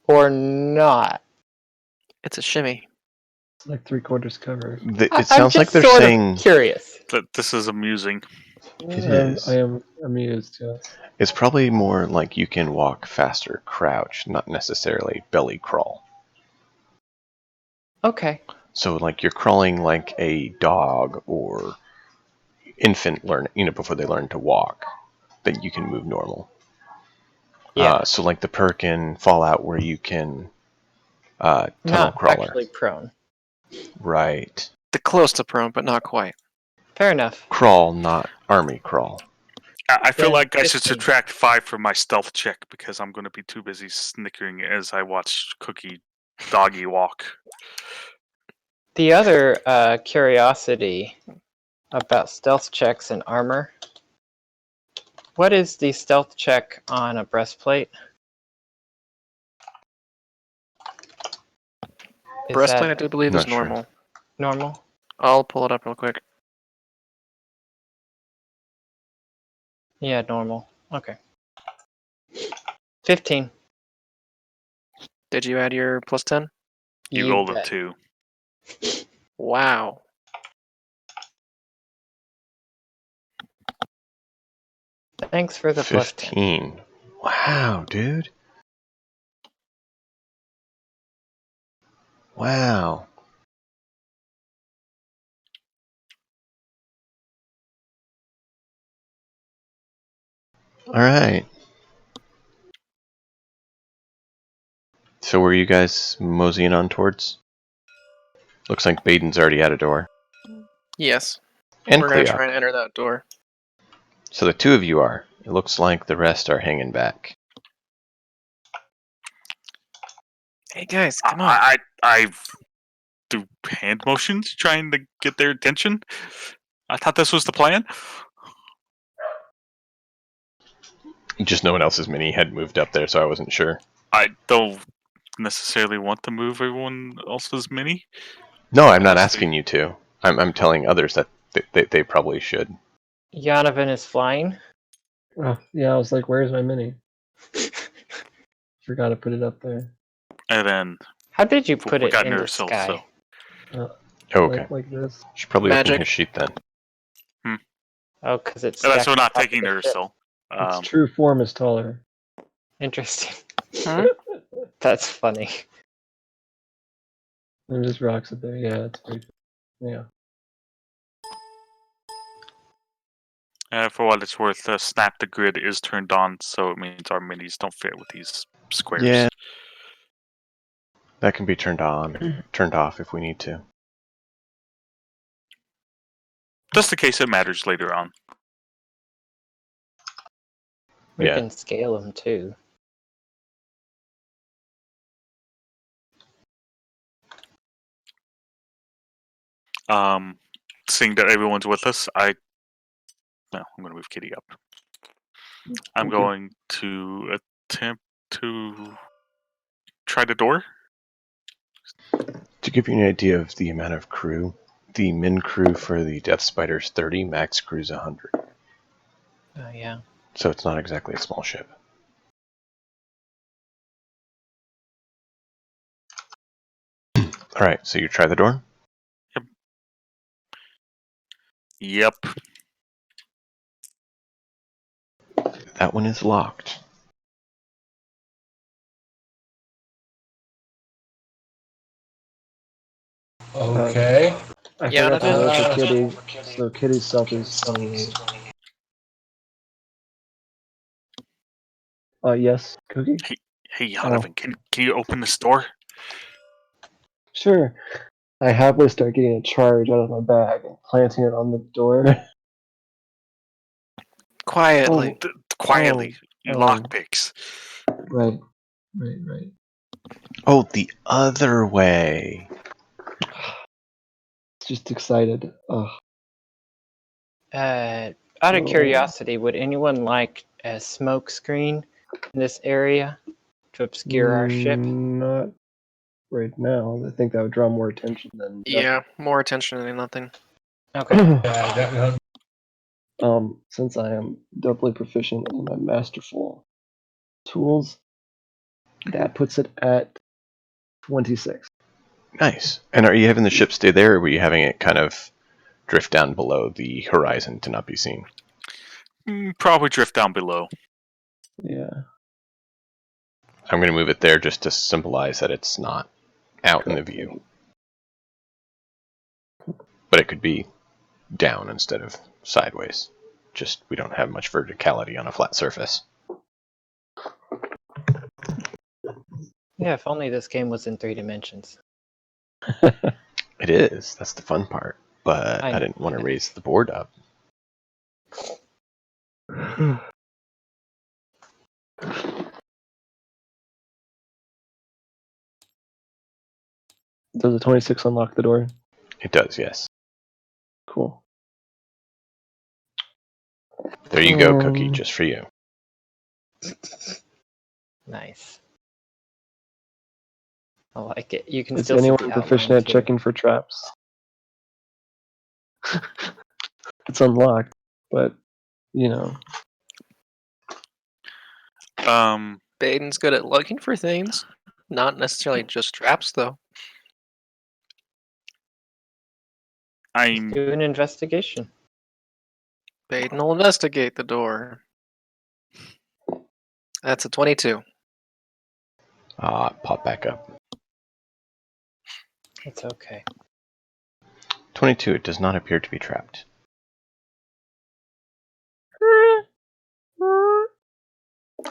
or not? It's a shimmy. It's like 3/4 covered. It I'm sounds like just they're sort saying of curious. This is amusing. it is. I am amused, yes. It's probably more like you can walk faster crouch, not necessarily belly crawl. Okay. So like you're crawling like a dog or infant learn, before they learn to walk, then you can move normal. Yeah. So like the perk in Fallout where you can tunnel Not crawler. actually prone. Right. The close to prone, but not quite. Fair enough. Crawl, not army crawl. I feel Then like I should 15. subtract 5 from my stealth check because I'm going to be too busy snickering as I watch Cookie doggy walk. The other curiosity about stealth checks and armor. What is the stealth check on a breastplate? Is Breastplate, I that do believe, Not is sure. normal. normal? I'll pull it up real quick. Yeah, normal. Okay. 15. Did you add your +10? You You rolled a bet. 2. Wow. Thanks for the +10. 15. Wow, dude. Wow. All right. So where are you guys moseying on towards? Looks like Baden's already at a door. Yes. And We're going to Cleoc. try and enter that door. So the two of you are. It looks like the rest are hanging back. Hey, guys, come on. I do hand motions trying to get their attention. I thought this was the plan. Just no one else's mini had moved up there, so I wasn't sure. I don't necessarily want to move everyone else's mini. No, I'm not Honestly. asking you to. I'm telling others that they probably should. Yanovan is flying. Oh, yeah, I was like, where's my mini? Forgot to put it up there. And then How did you put we it got in the Nersil, sky? so Oh, okay. Like this. Should probably Magic. open his sheet then. Oh, because it's that's stacked we're on not top of taking the ship. Nersil. Its true form is taller. Interesting. Huh? That's funny. And just rocks it there. Yeah, it's pretty. Yeah. For what it's worth, Snap the Grid is turned on, so it means our minis don't fit with these squares. Yeah. That can be turned off if we need to. Just in case it matters later on. We Yeah. can scale them too. Seeing that everyone's with us, I'm going to move Kitty up. I'm Thank you. going to attempt to try the door. To give you an idea of the amount of crew, The min crew for the Death Spider's 30, max crew's 100. Yeah. So it's not exactly a small ship. Alright, so you try the door? Yep. That one is locked. Okay. I Yeah, forgot to that roll is- for Kitty, so Kitty's stealth is 28. Yes, Cookie? Hey, Donovan, can you open this door? Sure. I happily start getting a charge out of my bag and planting it on the door. Quietly. Quietly, you oh. lockpicks. Right. Oh, the other way. Just excited. Ugh. Out of Oh. curiosity, would anyone like a smoke screen in this area to obscure our ship? Not right now. I think that would draw more attention than. Yeah, more attention than nothing. Okay. Yeah, that- Since I am doubly proficient in my masterful tools, that puts it at 26. Nice. And are you having the ship stay there, or were you having it kind of drift down below the horizon to not be seen? Probably drift down below. Yeah. I'm going to move it there just to symbolize that it's not out in the view. But it could be down instead of sideways. Just we don't have much verticality on a flat surface. Yeah, if only this game was in 3 dimensions. It is. That's the fun part. But I didn't want to raise the board up. Does a 26 unlock the door? It does, yes. Cool. There you go, Cookie, just for you. Nice. I like it. You can Is still see anyone the proficient outline, at too. checking for traps? It's unlocked, but you know. Baden's good at looking for things. Not necessarily just traps, though. I'm Do an investigation. Baden will investigate the door. That's a 22. Pop back up. It's okay. 22, it does not appear to be trapped.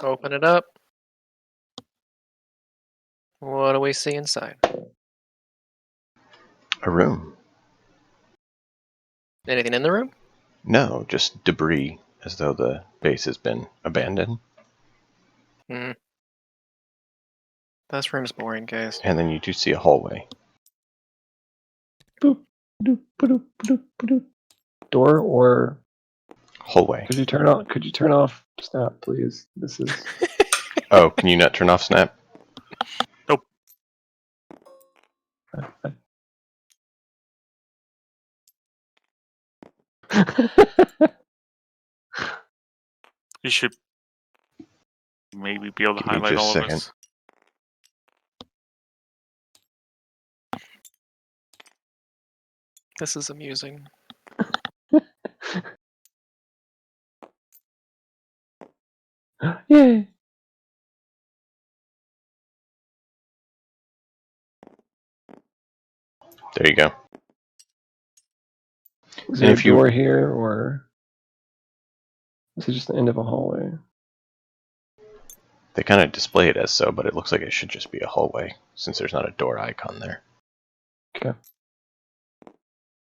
Open it up. What do we see inside? A room. Anything in the room? No, just debris, as though the base has been abandoned. This room's boring, guys. And then you do see a hallway. Boop, doop, ba-doop, ba-doop, ba-doop. Door or Hallway. could you turn off Snap, please? This is Oh, can you not turn off Snap? You should maybe be able to Give me highlight just all a of second. this. This is amusing. Yay. There you go. Is And there a if you- door here or is it just the end of a hallway? They kind of display it as so, but it looks like it should just be a hallway, since there's not a door icon there. Okay.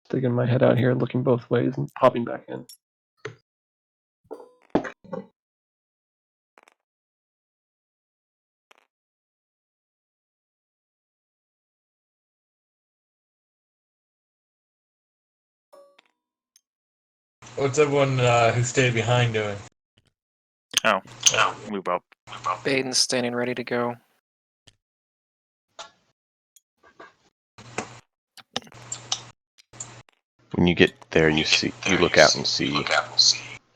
Sticking my head out here, looking both ways and popping back in. What's everyone who stayed behind doing? Move up. Baden's standing ready to go. When you get there, you look out and see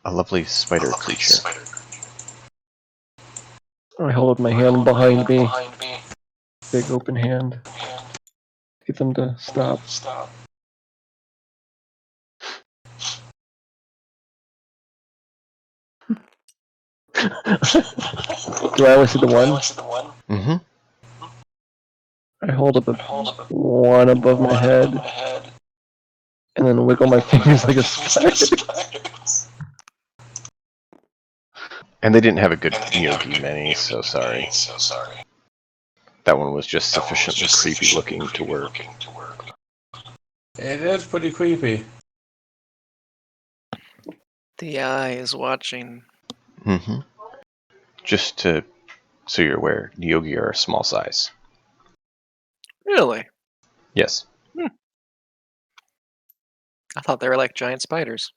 a lovely spider creature. I hold up my hand behind me. Big open hand. Get them to stop. Do I always see the one? Mm-hmm. I hold up one above my head, and then wiggle my fingers like a spider. And they didn't have a good Yogi many, so sorry. That one was just sufficiently creepy looking to work. It is pretty creepy. The eye is watching. Mm-hmm. Just so you're aware, Yogi are a small size. Really? Yes. I thought they were like giant spiders.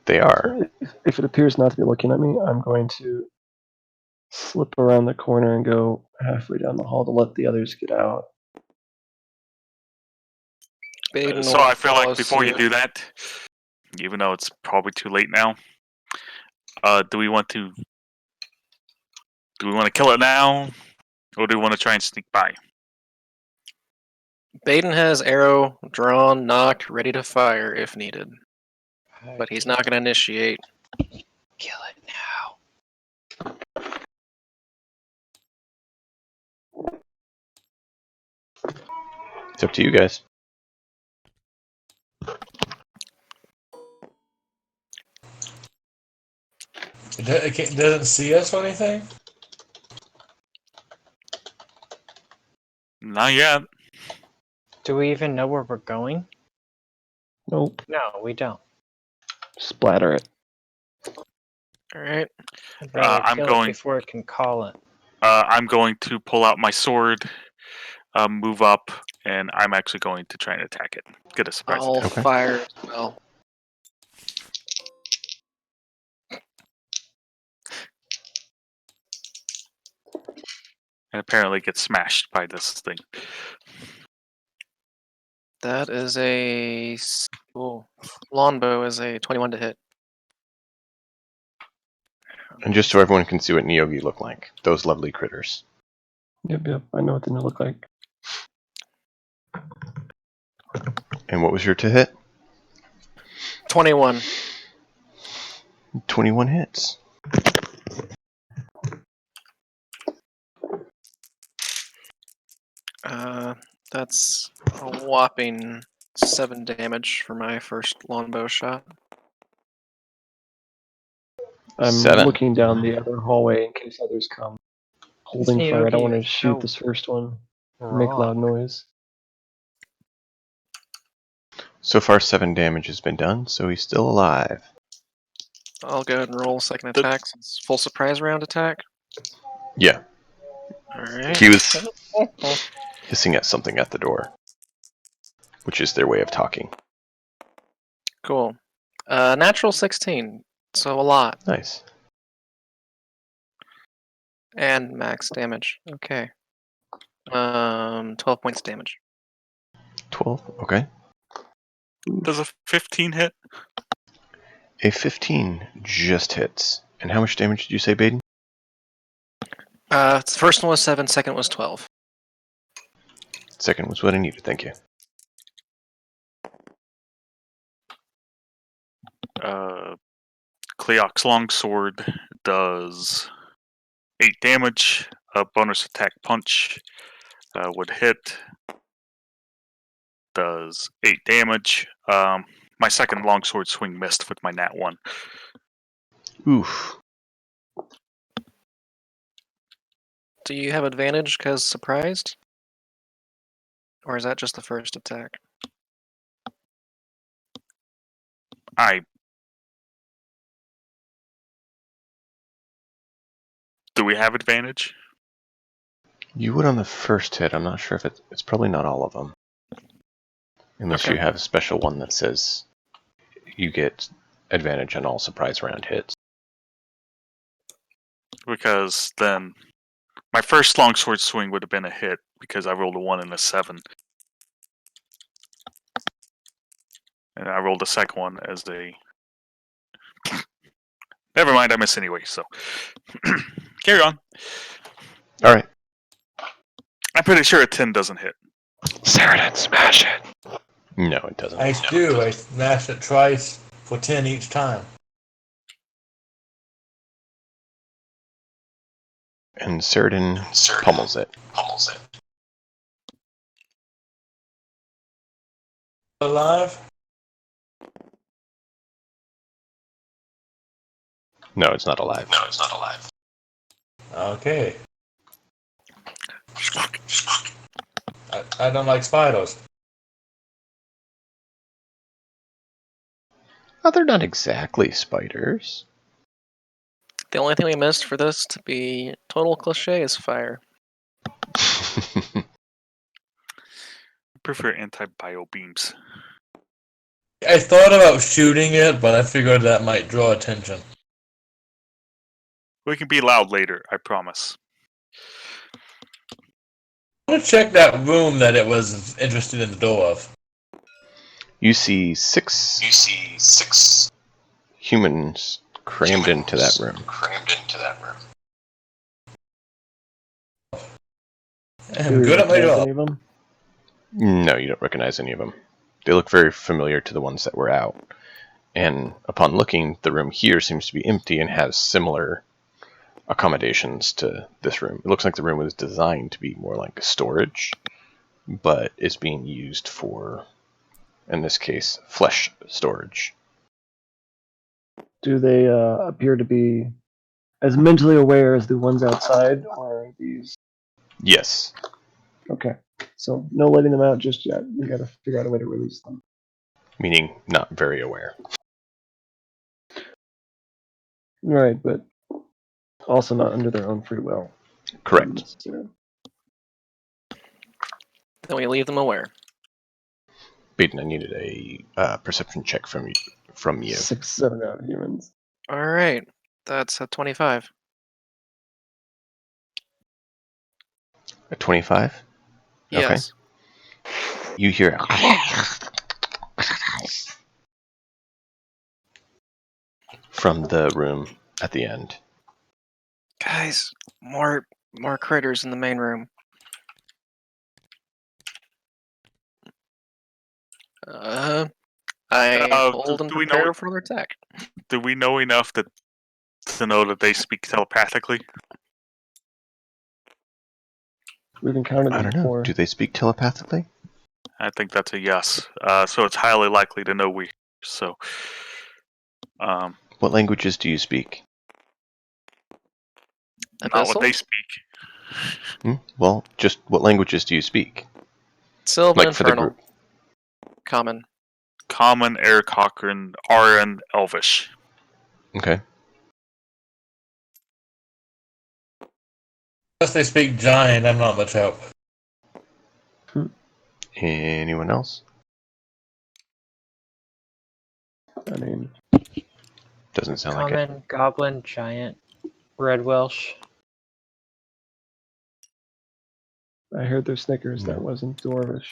They are. If it appears not to be looking at me, I'm going to slip around the corner and go halfway down the hall to let the others get out. Baden So will I feel follow like before you suit. do that, even though it's probably too late now, do we want to kill it now, or do we want to try and sneak by? Baden has arrow drawn, knocked, ready to fire if needed, but he's not going to initiate. Kill it now. It's up to you guys. It doesn't see us or anything? Not yet. Do we even know where we're going? Nope. No, we don't. Splatter it. All right. I'd rather I'm kill going- it before it can call it. I'm going to pull out my sword, move up, and I'm actually going to try and attack it. Get a surprise I'll attack. Okay. fire as well. And apparently get smashed by this thing. That is a longbow is a 21 to hit. And just so everyone can see what Neogi look like, those lovely critters. Yep. I know what they look like. And what was your to hit? 21. 21 hits. That's a whopping 7 damage for my first longbow shot. I'm 7. looking down the other hallway in case others come. Holding fire. I don't want to Yogi is shoot so this first one. Make loud noise. So far, 7 damage has been done, so he's still alive. I'll go ahead and roll second attack since full surprise round attack. Yeah, All right. he was hissing at something at the door, which is their way of talking. Cool. Natural 16, so a lot. Nice. And max damage. Okay. 12 points damage. 12, okay. Does a 15 hit? A 15 just hits. And how much damage did you say, Baden? The first one was 7, second was 12. Second was what I needed, thank you. Cleox Longsword does 8 damage. A bonus attack punch would hit. Does 8 damage. My second longsword swing missed with my nat 1. Oof. Do you have advantage because surprised? Or is that just the first attack? Do we have advantage? You would on the first hit. I'm not sure if it's probably not all of them. Unless Okay. you have a special one that says you get advantage on all surprise round hits. Because then my first longsword swing would have been a hit because I rolled a 1 and a 7. And I rolled the second one as a... Never mind, I miss anyway, so... Carry on. All right. I'm pretty sure a 10 doesn't hit. Saradin, smash it. No, it doesn't. I do. I smashed it twice for 10 each time. And Saradin pummels it. Alive? No, it's not alive. Okay. I don't like spiders. Oh, they're not exactly spiders. The only thing we missed for this to be total cliche is fire. I prefer anti-bio beams. I thought about shooting it, but I figured that might draw attention. We can be loud later, I promise. I want to check that room that it was interested in the door of. You see six humans crammed into that room. I'm good at my job. Any of them? No, you don't recognize any of them. They look very familiar to the ones that were out. And upon looking, the room here seems to be empty and has similar accommodations to this room. It looks like the room was designed to be more like storage, but is being used for, in this case, flesh storage. Do they appear to be as mentally aware as the ones outside, or are these? Yes. Okay, so no letting them out just yet. We gotta figure out a way to release them. Meaning not very aware. Right, but also not under their own free will. Correct. Then we leave them aware. Baden, I needed a perception check from you. 6-7 out humans. Alright, that's a 25. A 25? Yes. Okay. You hear from the room at the end. Guys, more critters in the main room. I hold them do we know prepare it- for their attack. Do we know enough to know that they speak telepathically? We've encountered I them don't know. before. Do they speak telepathically? I think that's a yes. So it's highly likely to know we. So, What languages do you speak? not what Abyssal? they speak. Well, just what languages do you speak? Sylvan Like for the Infernal. group. Common. Common, Air Cochrane, Aran, Elvish. Okay. Unless they speak giant, I'm not much help. Anyone else? I mean, Doesn't sound like it. Common, Goblin, Giant, Red Welsh. I heard their Snickers. No. That wasn't Dwarvish.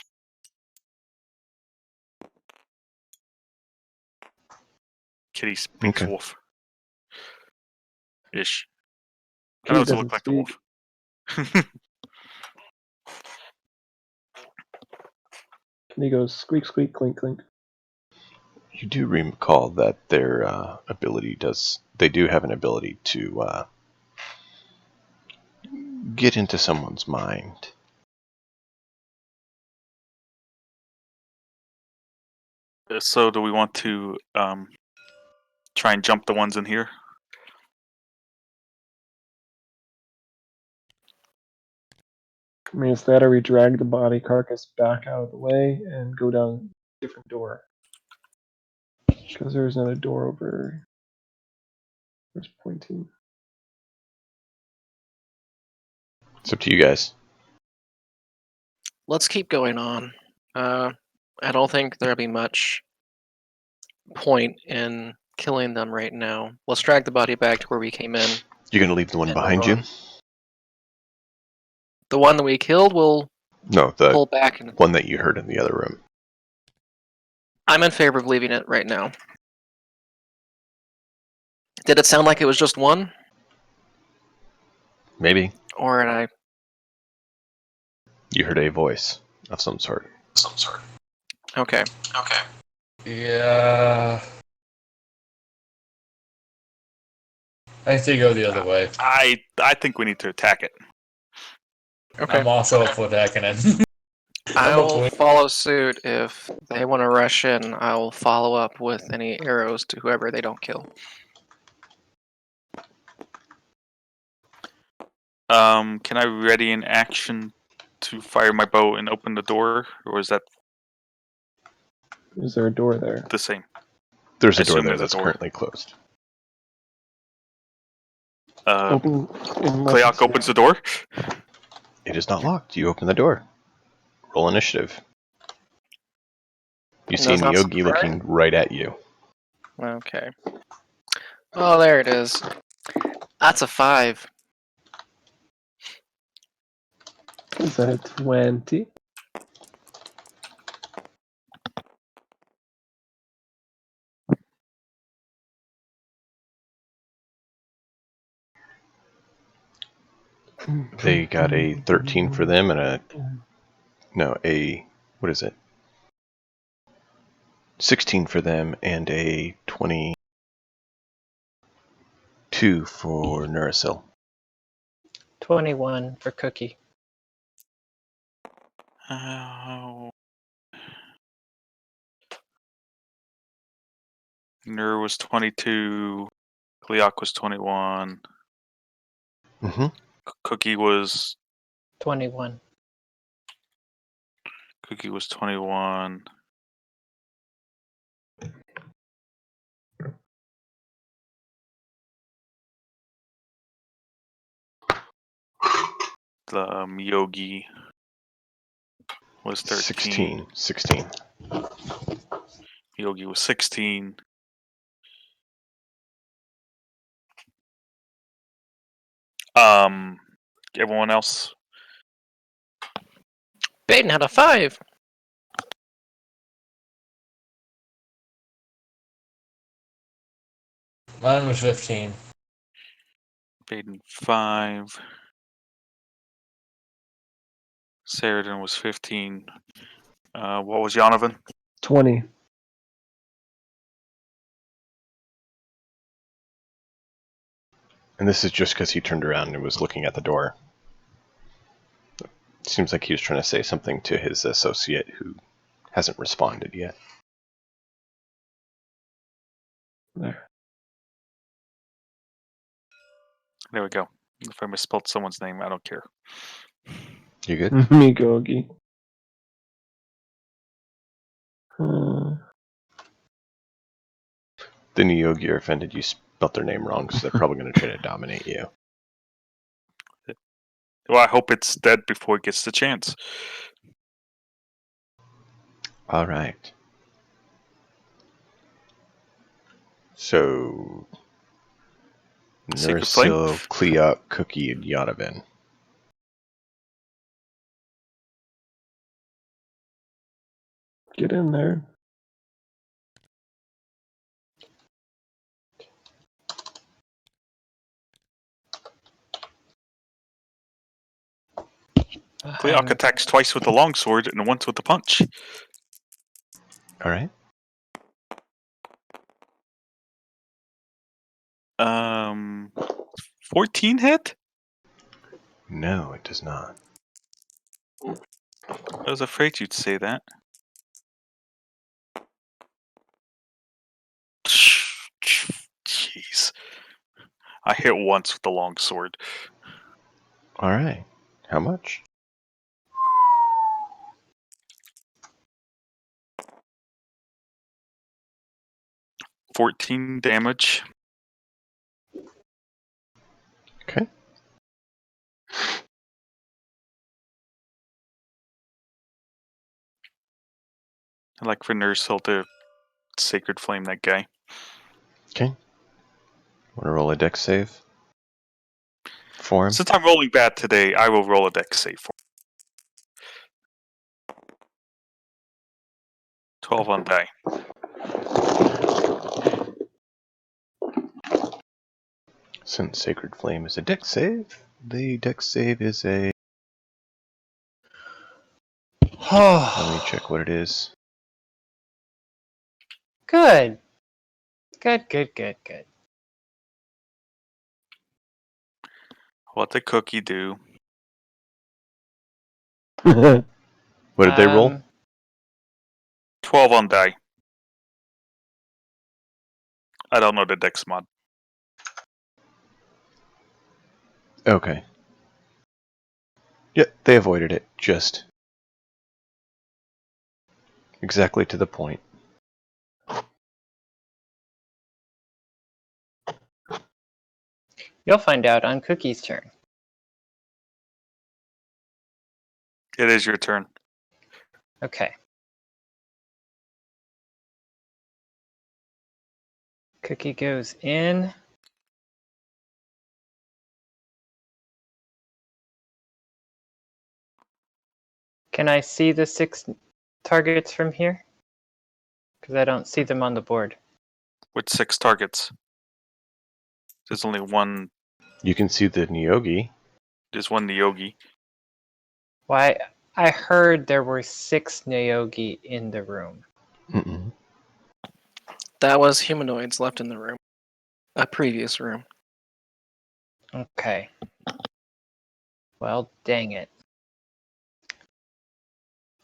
Kitty speaks Okay. wolf. Ish. I Kitty know it doesn't look like speak. the wolf. And he goes squeak, squeak, clink, clink. You do recall that their ability does. They do have an ability to get into someone's mind. So do we want to try and jump the ones in here? I mean, it's that or we drag the body carcass back out of the way and go down a different door. Because there's another door over. Where's pointing? It's up to you guys. Let's keep going on. I don't think there'll be much point in killing them right now. Let's drag the body back to where we came in. You're gonna leave the one And behind move you? on. The one that we killed will No, the pull back and one that you heard in the other room. I'm in favor of leaving it right now. Did it sound like it was just one? Maybe Or did I... you heard a voice of some sort. Okay. Yeah. I say go the other way. I think we need to attack it. Okay. I'm also up for attacking it. I'll follow suit. If they want to rush in, I'll follow up with any arrows to whoever they don't kill. Can I ready an action to fire my bow and open the door, or is that Is there a door there? the same? There's I a door assume there there's a that's door. currently closed. Open. Kleok opens the door. It is not locked. You open the door. Roll initiative. You see That's not Yogi surprise? looking right at you. Okay. Oh, there it is. That's a 5. Is that a 20? They got a 13 for them and what is it? 16 for them and a 22 for Nurasil. 21 for Cookie. Nur was 22. Kleok was 21. Mm-hmm. Cookie was 21. 21. The Yogi was 13. 16. Yogi was 16. Everyone else. Baden had a 5. Mine was 15. Baden 5. Saradin was 15. What was Yonovan? 20. And this is just because he turned around and was looking at the door. Seems like he was trying to say something to his associate who hasn't responded yet. There. There we go. If I misspelled someone's name, I don't care. You good? Migogi. The new Yogi are offended you spelled their name wrong, so they're probably going to try to dominate you. Well, I hope it's dead before it gets the chance. All right. So, Sacred Flame? Nurasil, Kleok, Cookie, and Yonovan. Get in there. Kleok attacks twice with the longsword and once with the punch. All right. 14 hit? No, it does not. I was afraid you'd say that. Jeez. I hit once with the longsword. All right. How much? $14 damage. Okay. I'd like for Nursil to Sacred Flame that guy. Okay. Want to roll a dex save for him? Since I'm rolling bad today, I will roll a dex save for him. 12 on die. Since Sacred Flame is a dex save, the dex save is a... Let me check what it is. Good. Good. What did Cookie do? What did they roll? 12 on die. I don't know the dex mod. Okay. Yep, they avoided it. Just exactly to the point. You'll find out on Cookie's turn. It is your turn. Okay. Cookie goes in. Can I see the 6 targets from here? Because I don't see them on the board. With 6 targets. There's only one. You can see the Nyogi. There's one Nyogi. Why? I heard there were 6 Naogi in the room. Mm-mm. That was humanoids left in the room. A previous room. Okay. Well, dang it.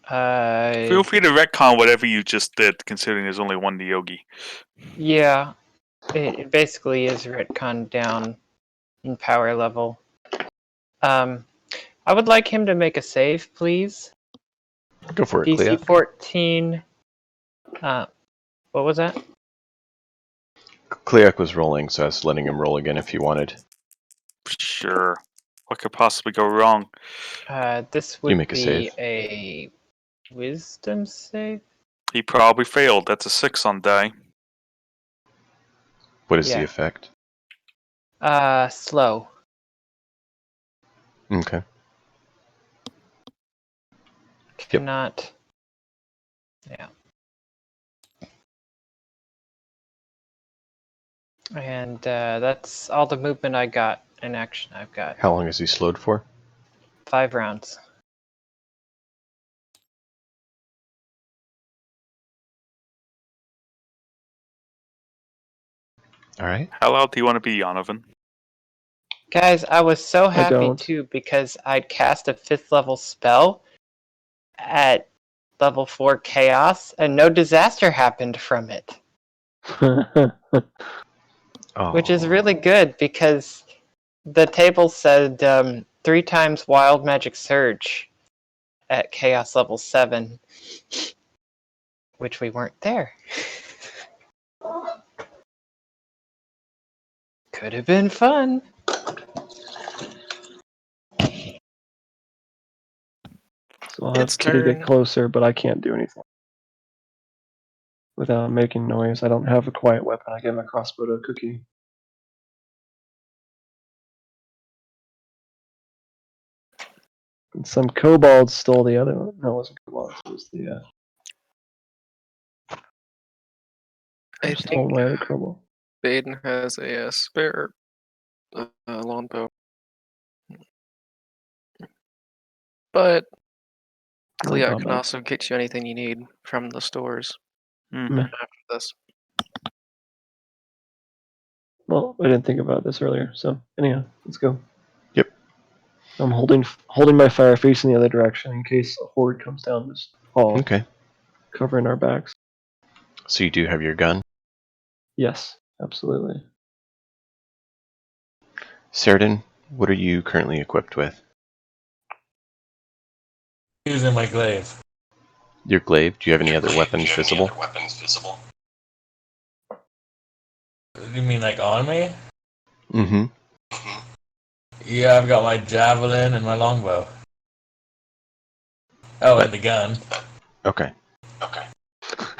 Feel free to retcon whatever you just did, considering there's only one Nyogi. Yeah, it basically is retcon down in power level. I would like him to make a save, please. Go for it, DC Clea. 14. What was that? Cleac was rolling, so I was letting him roll again if you wanted. Sure. What could possibly go wrong? This You would make a be save. a wisdom save. He probably failed. That's a 6 on die. What is Yeah. the effect? Slow. Okay. Cannot. Yeah. And that's all the movement I got in action. I've got How long is he slowed for? 5 rounds. All right. How loud do you want to be, Yonovan? Guys, I was so happy don't. too because I'd cast a 5th level spell at level 4 chaos and no disaster happened from it. Oh. Which is really good because the table said 3 times wild magic surge at chaos level 7, which we weren't there. Could have been fun. So I'll have It's Kitty turn. get closer, but I can't do anything without making noise. I don't have a quiet weapon. I gave my crossbow to a Cookie. And some kobolds stole the other one. No, it wasn't kobolds. It was the. I Stole think my other kobold. Baden has a spare longbow. But No Clea can comment. also get you anything you need from the stores Mm-hmm. Meh. after this. Well, I didn't think about this earlier. So anyhow, let's go. Yep. I'm holding my fire facing the other direction in case a horde comes down this hall, Okay. covering our backs. So you do have your gun. Yes, absolutely. Sheridan, what are you currently equipped with? Using my glaive. Your glaive. Do you have any other weapons visible? You mean like on me? Mm-hmm. Yeah, I've got my javelin and my longbow. Oh, and the gun. Okay.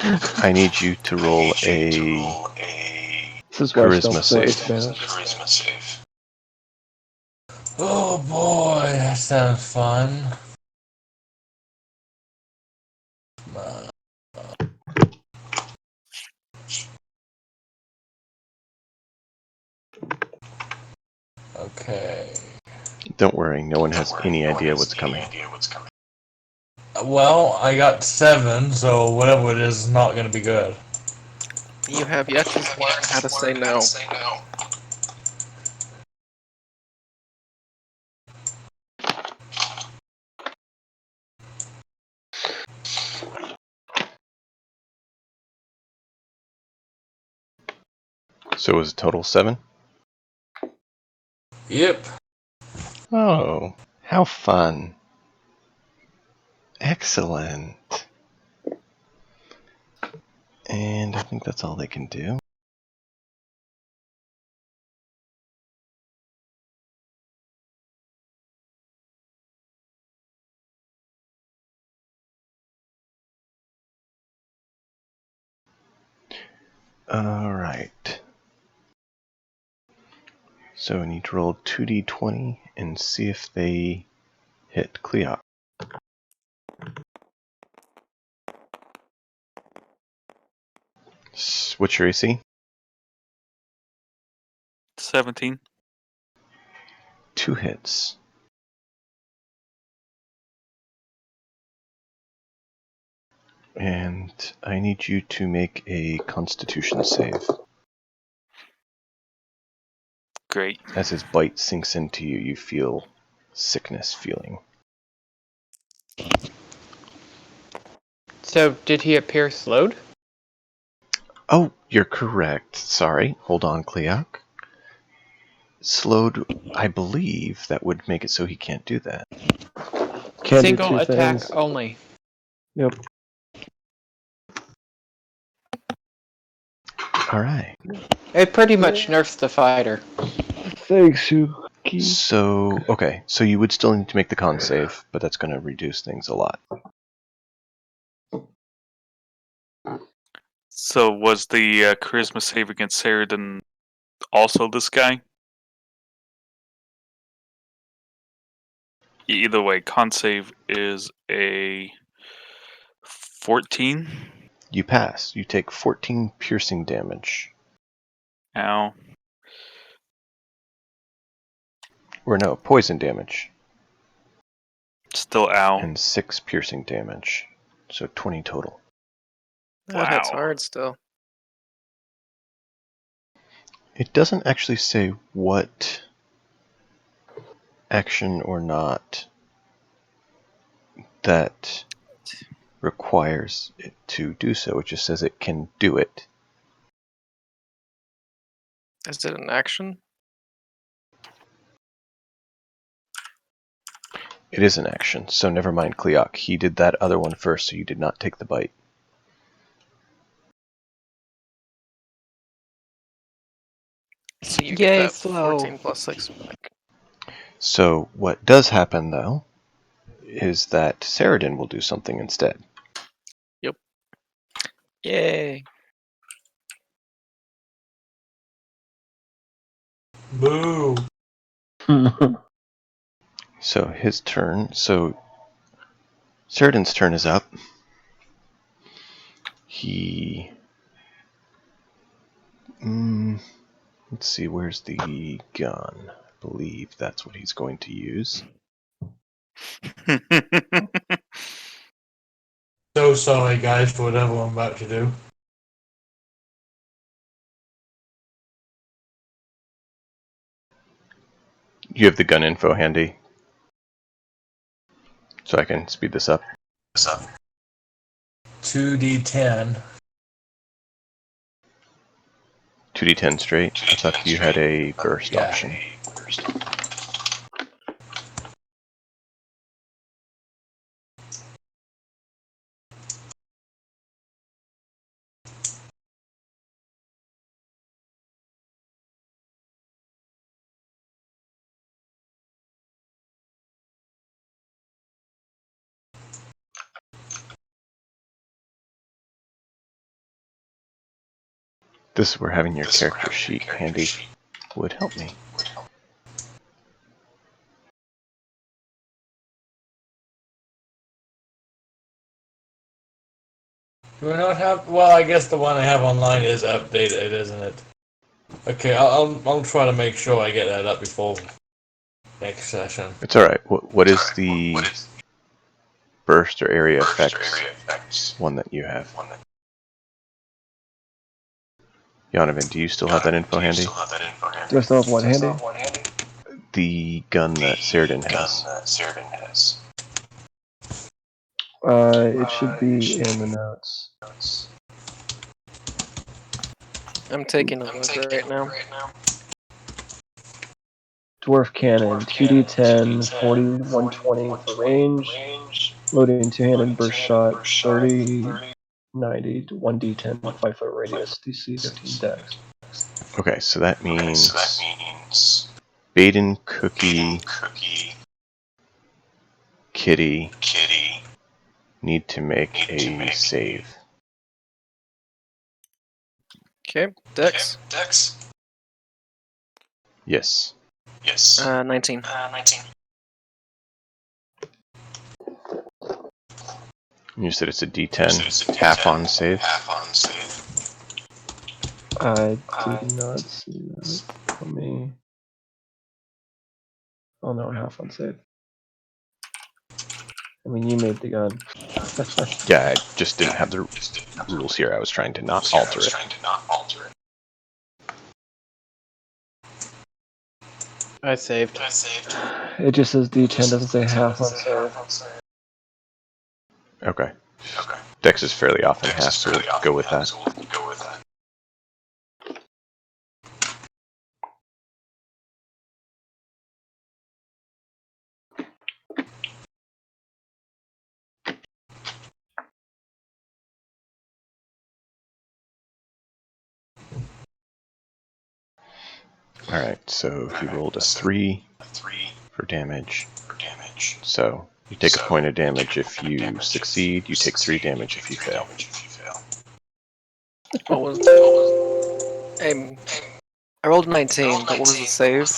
I need you to roll a This is why charisma stealth is save. advantage. Oh boy, that sounds fun. Okay. Don't worry, no one has any idea what's coming. Well, I got 7, so whatever it is not going to be good. You have yet to learn how to say no. So it was a total 7? Yep. Oh, how fun. Excellent. And I think that's all they can do. Alright. So I need to roll 2d20 and see if they hit Cleop. What's your AC? 17. 2 hits. And I need you to make a Constitution save. Great. As his bite sinks into you, you feel sickness feeling. So, did he appear slowed? Oh, you're correct. Sorry. Hold on, Cleoc. Slowed, I believe that would make it so he can't do that. Can't do Single two attack things. only. Yep. Alright. It pretty much nerfs the fighter. Thanks, Suki. So, okay. So you would still need to make the con save, but that's going to reduce things a lot. So was the charisma save against Saradin also this guy? Either way, con save is a 14. You pass. You take 14 piercing damage. Ow. Or no, poison damage. Still ow. And 6 piercing damage. So 20 total. That hits Wow. hard still. It doesn't actually say what action or not that requires it to do so. It just says it can do it. Is it an action? It is an action, so never mind Cleoc. He did that other one first, so you did not take the bite. So you Yay, get that slow. 14 plus 6 back. So what does happen, though, is that Saradin will do something instead. Yay! Boo. So his turn. So Saradin's turn is up. He... let's see, where's the gun? I believe that's what he's going to use. So sorry, guys, for whatever I'm about to do. You have the gun info handy, so I can speed this up. 2d10. 2d10 straight. I thought you had a burst Yeah. option. This is where having your character sheet handy would help me. Do I not have? Well, I guess the one I have online is updated, isn't it? Okay, I'll try to make sure I get that up before next session. It's alright. What is the burst or area effects one that you have? Donovan, do you still have that info handy? Do I still have one handy? The gun that Ceridan has. It should be in the notes. I'm taking a look right now. Dwarf cannon, 2d10, 40, 120 for range. Loading two-handed burst shot, 30, 90, 1d10, 5-foot radius, DC 15 dex. Okay, so that means Baden, Cookie, Kitty need to make a save. Okay, Dex. Yes. 19. You said it's a D10, half on save. I did not see that. Let me. Oh no, half on save. I mean, you made the gun. Yeah, I just didn't have the rules here. I was trying to not alter it. I saved. It just says D10, doesn't say half on save. Okay. Dex is fairly often half, so we'll go with that. Alright, so he rolled a 3 for damage. So, you take a point of damage if you succeed, you take 3 damage if you fail. What was that? I rolled 19, but what was the save?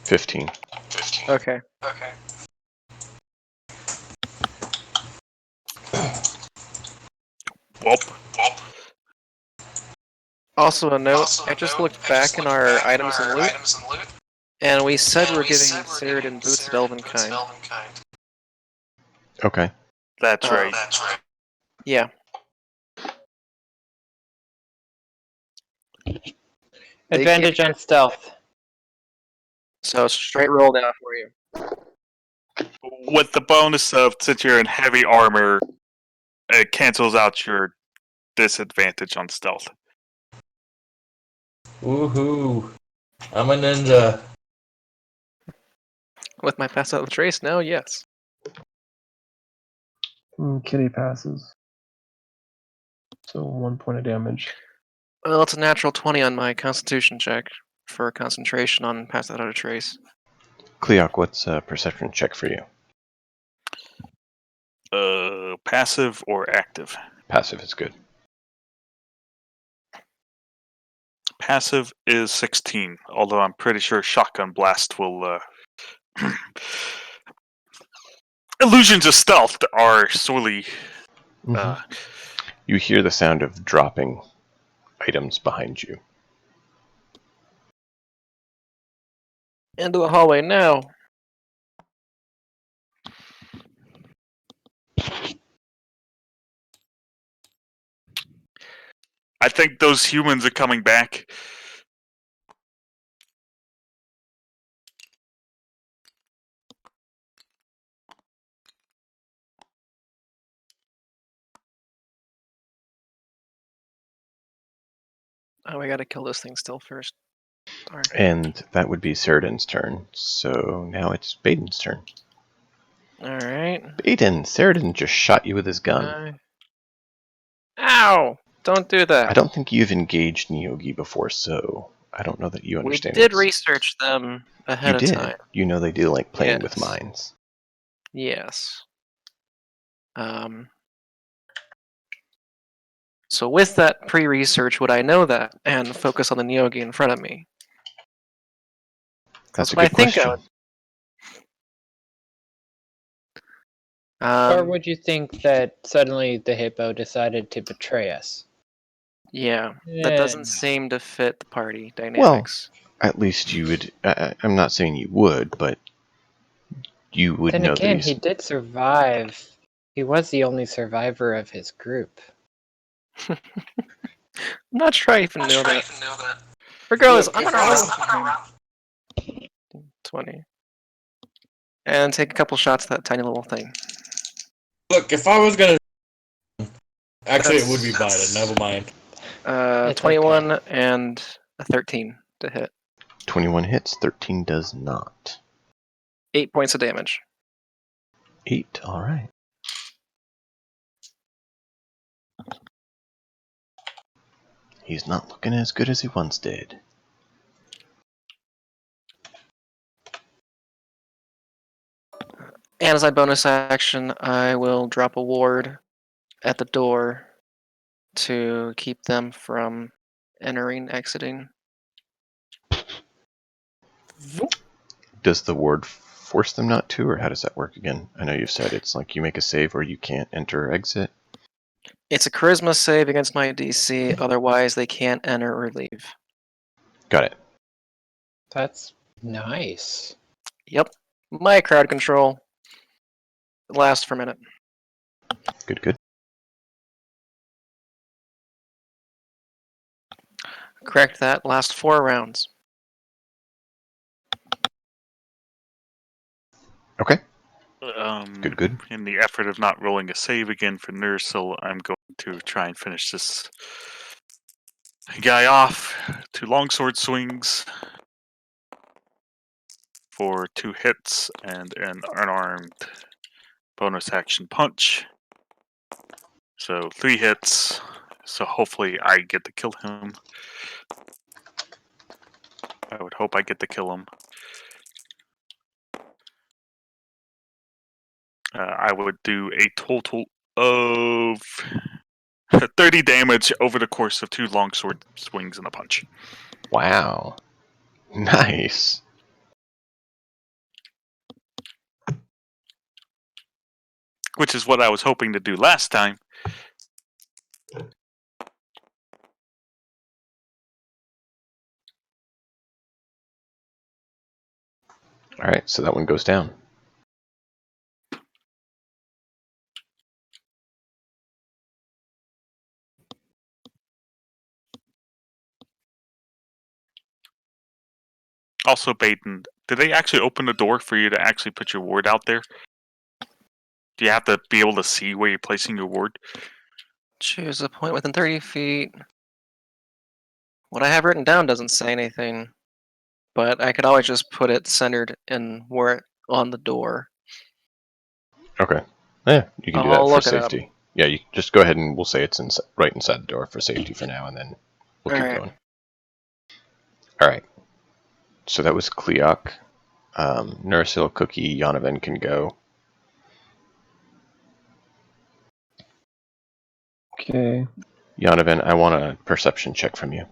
15. Okay. Whoop. Also a note, I just looked back in our items and loot, and we said we're giving Ceridan boots at Elvenkind. Okay. That's right. Yeah. Advantage on stealth. So straight roll down for you. With the bonus of, since you're in heavy armor, it cancels out your disadvantage on stealth. Woohoo! I'm a ninja. With my pass out of trace now, yes. Kitty passes. So 1 point of damage. Well, it's a natural 20 on my constitution check for concentration on pass out of trace. Cleoc, what's a perception check for you? Passive or active? Passive is good. Passive is 16, although I'm pretty sure Shotgun Blast will... Illusions of stealth are sorely... You hear the sound of dropping items behind you. Into the hallway now. I think those humans are coming back. Oh, we gotta kill this thing still first. Darn. And that would be Ceridan's turn. So now it's Baden's turn. Alright. Baden, Ceridan just shot you with his gun. Ow! Don't do that. I don't think you've engaged Nyogi before, so I don't know that you We understand. did research them ahead of You did. time. You know they do like playing with Yes. mines. Yes. So with that pre-research, would I know that and focus on the Nyogi in front of me? That's a what I good think I question. would. Or would you think that suddenly the hippo decided to betray us? Yeah, Yeah. that doesn't seem to fit the party Well, dynamics. at least you would. I'm not saying you would, but you would Then know again, that he did survive. He was the only survivor of his group. I'm not sure I even know that. Regardless, Look, I'm if gonna I roll was- for him. 20. And take a couple shots at that tiny little thing. Look, if I was gonna. Actually, it would be That's- Biden. Never mind. It's 21 okay. and a 13 to hit. 21 hits, 13 does not. 8 points of damage. 8, all right. He's not looking as good as he once did. And as my bonus action, I will drop a ward at the door to keep them from entering, exiting. Does the ward force them not to, or how does that work again? I know you've said it's like you make a save or you can't enter or exit. It's a charisma save against my DC, otherwise they can't enter or leave. Got it. That's nice. Yep. My crowd control lasts for a minute. Good, good. Correct that. Last 4 rounds. Okay, Um, good, good. In the effort of not rolling a save again for Nursil, I'm going to try and finish this guy off. 2 longsword swings for 2 hits and an unarmed bonus action punch. So 3 hits. So hopefully I get to kill him. I would hope I get to kill him. I would do a total of 30 damage over the course of 2 longsword swings and a punch. Wow. Nice. Which is what I was hoping to do last time. All right, so that one goes down. Also, Baden, did they actually open the door for you to actually put your ward out there? Do you have to be able to see where you're placing your ward? Choose a point within 30 feet. What I have written down doesn't say anything, but I could always just put it centered in where on the door. Okay. Yeah, you can do I'll that for look it up. safety. Yeah, you just go ahead and we'll say it's right inside the door for safety for now, and then we'll keep Alright. going. All right. So that was Kleok. Nursil, Cookie, Yonovan can go. Okay. Yonovan, I want a perception check from you.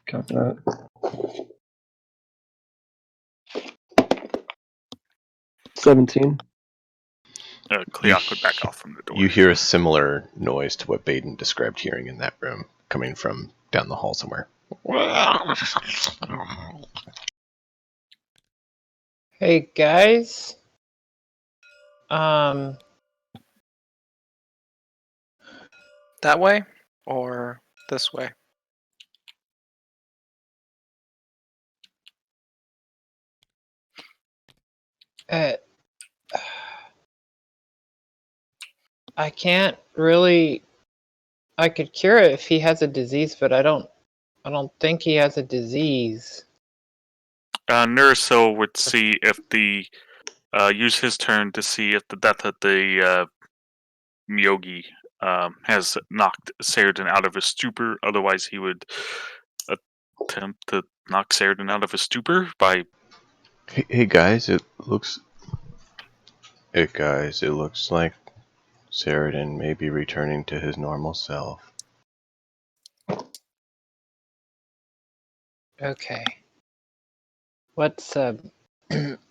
Copy that. $17. Kleok would back off from the door. You hear a similar noise to what Baden described hearing in that room, coming from down the hall somewhere. Hey guys. That way or this way? I can't really. I could cure it if he has a disease, but I don't think he has a disease. Nursil would see if the use his turn to see if the death of the Myogi has knocked Saradin out of his stupor. Otherwise, he would attempt to knock Saradin out of his stupor by. Hey guys, it looks like Saradin may be returning to his normal self. Okay. What's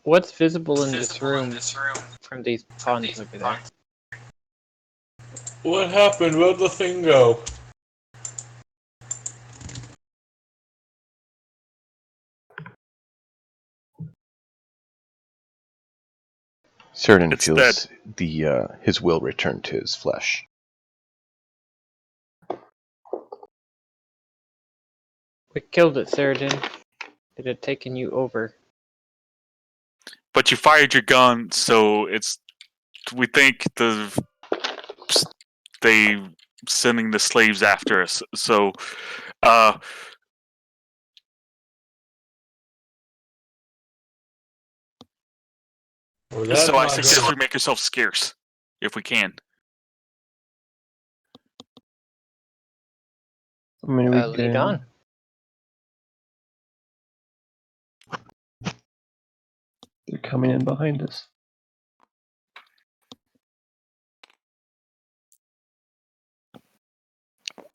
what's visible in this room from these pawns over there? What happened? Where'd the thing go? Sheridan It's feels his will return to his flesh. We killed it, Theridin. It had taken you over. But you fired your gun, so we think they sending the slaves after us. So, Well, that's I not suggest we good. make ourselves scarce, if we can. I mean, we Lead can. on. They're coming in behind us.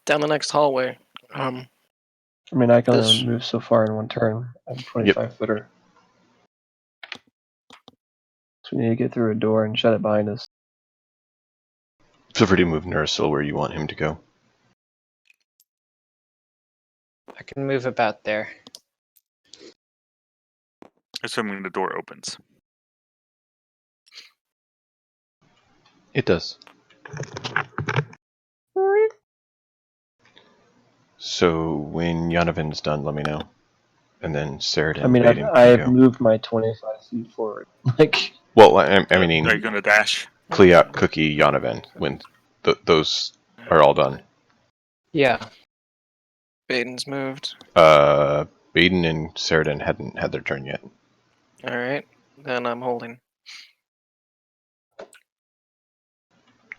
Down the next hallway. I mean, I can This- only move so far in one turn. I'm 25 footer. So we need to get through a door and shut it behind us. Feel free to move Nursul where you want him to go. I can move about there. Assuming the door opens. It does. So when Yanavin's done, let me know. And then Sheridan I mean, Baden can I've go. moved my 25 feet forward. Like, Well, I mean, Are you gonna dash? Cleot, Cookie, Yanavin, when those are all done. Yeah. Baden's moved. Baden and Sheridan hadn't had their turn yet. Alright. Then I'm holding.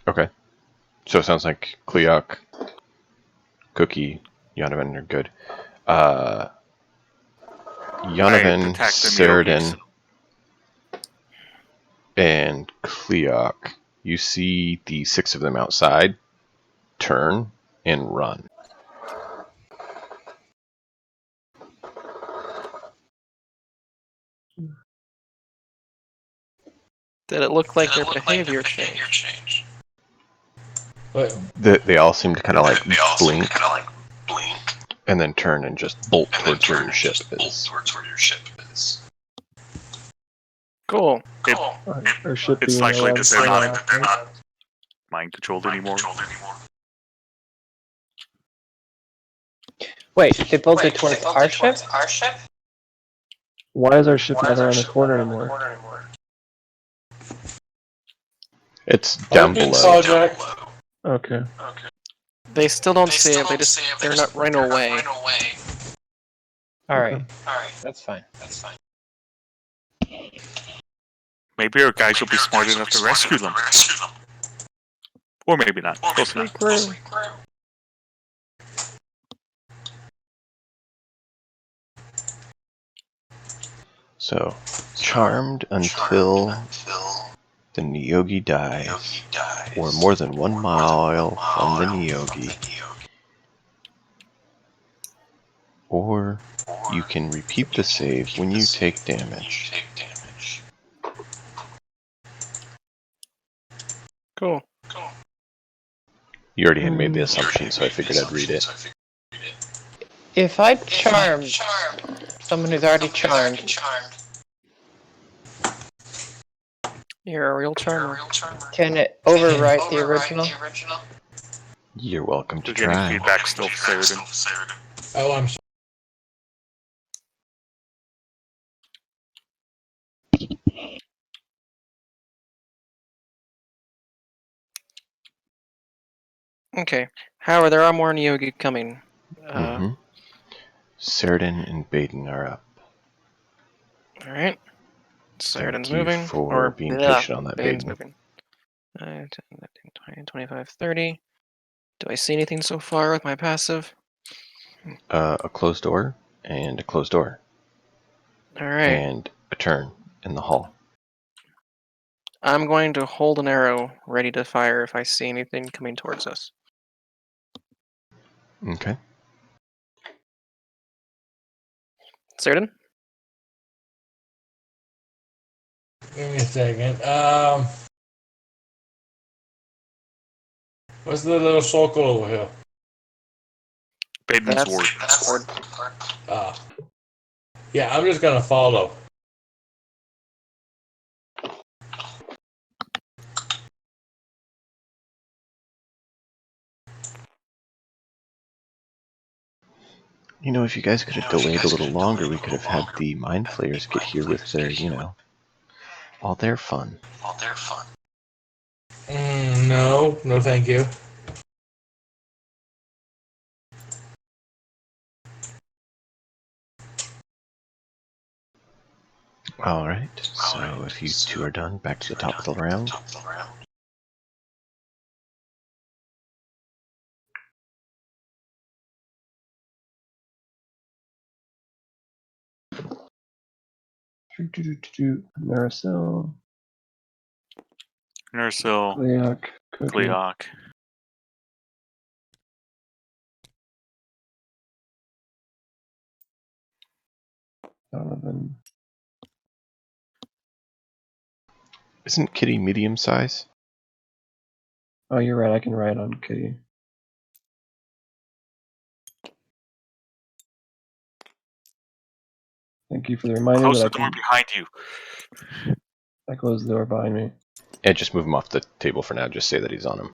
Okay. So it sounds like Cleok, Cookie, Yanavin are good. Yanavin, protect the Sheridan, Neogis. and Cleok. You see the 6 of them outside turn and run. Did it look like their behavior changed? Wait, They all seem to kind of like blink and then turn and just bolt towards where your ship is. Cool. our ship It's being likely allowed that to they're fly not off, right? mind controlled anymore. Wait, they bolted towards our ship? Why is our ship not around the corner anymore? It's down Parking below. project. Okay. They still don't see it, they're not running away. Alright. That's fine. Maybe our guys will be smart enough to rescue them. Or maybe not. We'll see. So, charmed until the Neogi dies, or more than 1 mile from the Neogi. Or you can repeat the save when you take damage. Cool. You already had made the assumption, so I figured I'd read it. If I charm someone who's already charmed, You're a real charmer. can it overwrite the original? You're welcome to You're getting try. feedback still, Sheridan. Oh, I'm sorry. Okay. However, there are more Neogi coming. Mm-hmm. Sheridan and Baden are up. Alright. Sheridan's Thank you moving. for being patient on that, Baden's Baden. moving. 10, 20, 25, 30. Do I see anything so far with my passive? A closed door, and a closed door, Alright. and a turn in the hall. I'm going to hold an arrow ready to fire if I see anything coming towards us. Okay. Sheridan? Give me a second. What's the little circle over here? Baden's That's ward. ward. Ah. Yeah, I'm just gonna follow. You know, if you guys could have delayed a little longer, we could have had the Mind Flayers get here with their, all their fun. No, no, thank you. Alright, so if you two are done, back to the top of the round. Narcil, Nersil, Gleok, Cookie. Gleok. Donovan. Isn't Kitty medium size? Oh, you're right. I can write on Kitty. Thank you for the reminder Close that the I door can. behind you. I closed the door behind me. Yeah, just move him off the table for now. Just say that he's on him.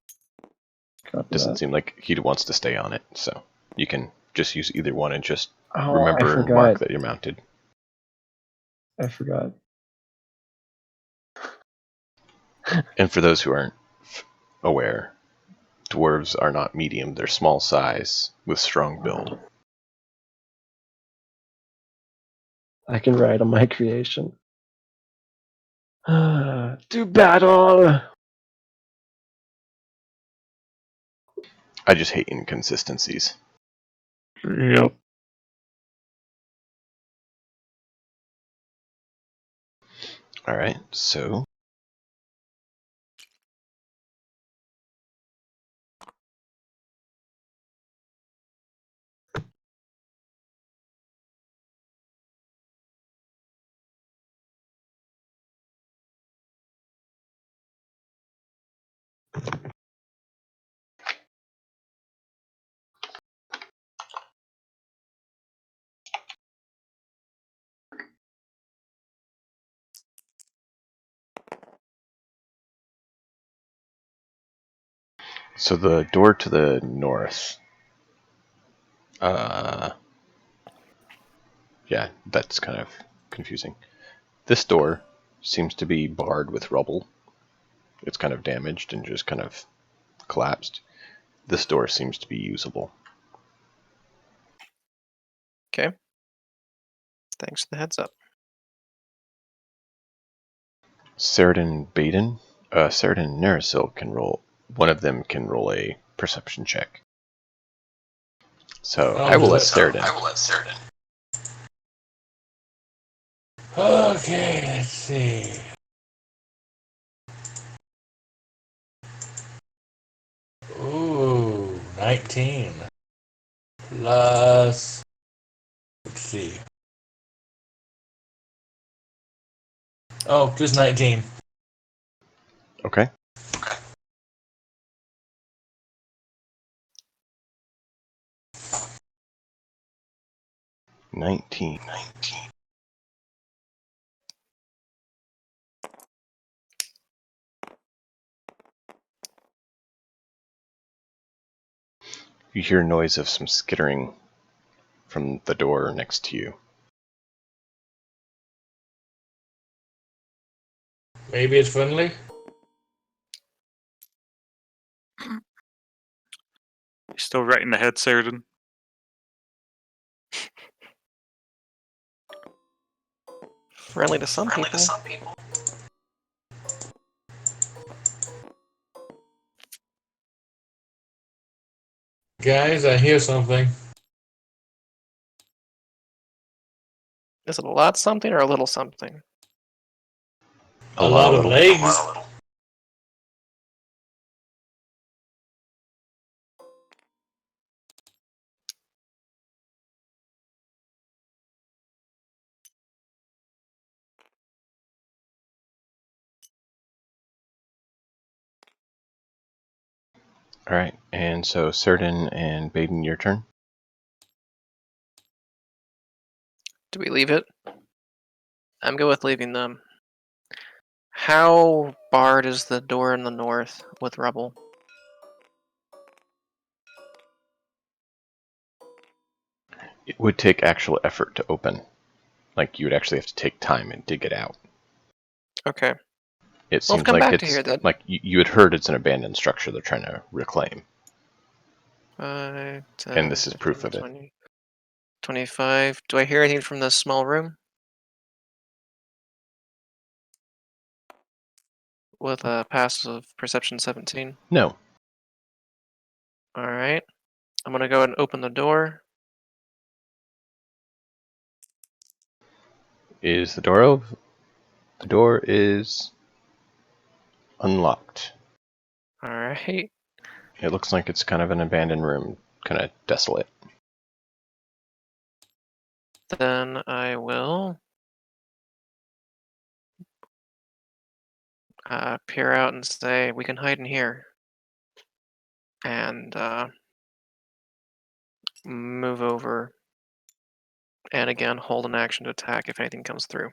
Copy Doesn't that. seem like he wants to stay on it, so you can just use either one and just Oh, remember I and forgot. mark that you're mounted. I forgot. And for those who aren't aware, dwarves are not medium, they're small size with strong build. I can write on my creation. Do battle! I just hate inconsistencies. Yep. Alright, so the door to the north. Yeah, that's kind of confusing. This door seems to be barred with rubble. It's kind of damaged and just kind of collapsed. This door seems to be usable. Okay. Thanks for the heads up. Ceridan Baden, Ceridan and Narcil can roll. One of them can roll a perception check. So I will let Ceridan. Okay, let's see. Ooh, 19. Plus, let's see. Oh, just 19. Okay. $19. You hear noise of some skittering from the door next to you. Maybe it's friendly? You still right in the head, Sheridan? Friendly to some people. Guys, I hear something. Is it a lot something or a little something? A lot of legs. All right, and so Certain and Baden, your turn. Do we leave it? I'm good with leaving them. How barred is the door in the north with rubble? It would take actual effort to open. Like, you would actually have to take time and dig it out. Okay. It Well, seems come like back to it's here then. like you had heard it's an abandoned structure they're trying to reclaim. 5, 10, And this is 15, proof of it. 20, 25. Do I hear anything from this small room? With a passive perception 17. No. Alright. I'm gonna go ahead and open the door. Is the door open? The door is unlocked. Alright. It looks like it's kind of an abandoned room, kind of desolate. Then I will peer out and say, we can hide in here. And move over. And again, hold an action to attack if anything comes through.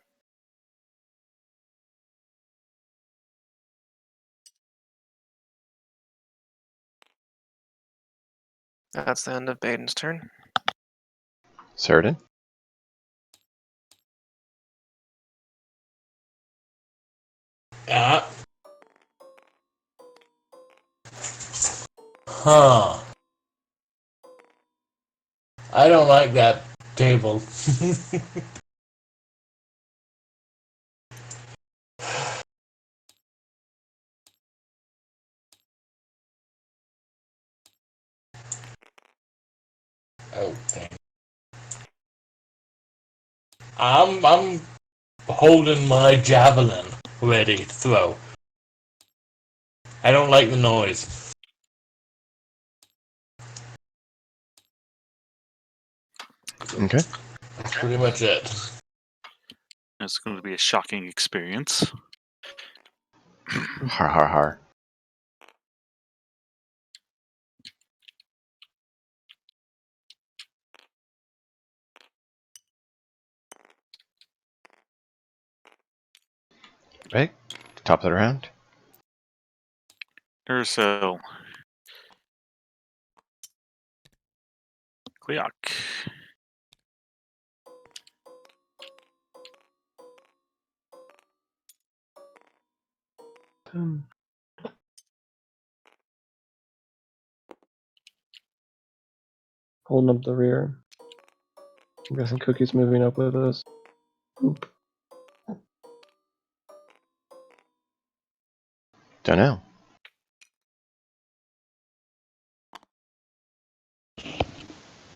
That's the end of Baden's turn. Certain? Yeah. Huh. I don't like that table. Okay. I'm holding my javelin ready to throw. I don't like the noise. Okay. That's pretty much it. It's going to be a shocking experience. Har har har. Right? Top of the round. Urso. Cleoc. Holding up the rear. I'm guessing Cookie's moving up with us. Oop. Don't know.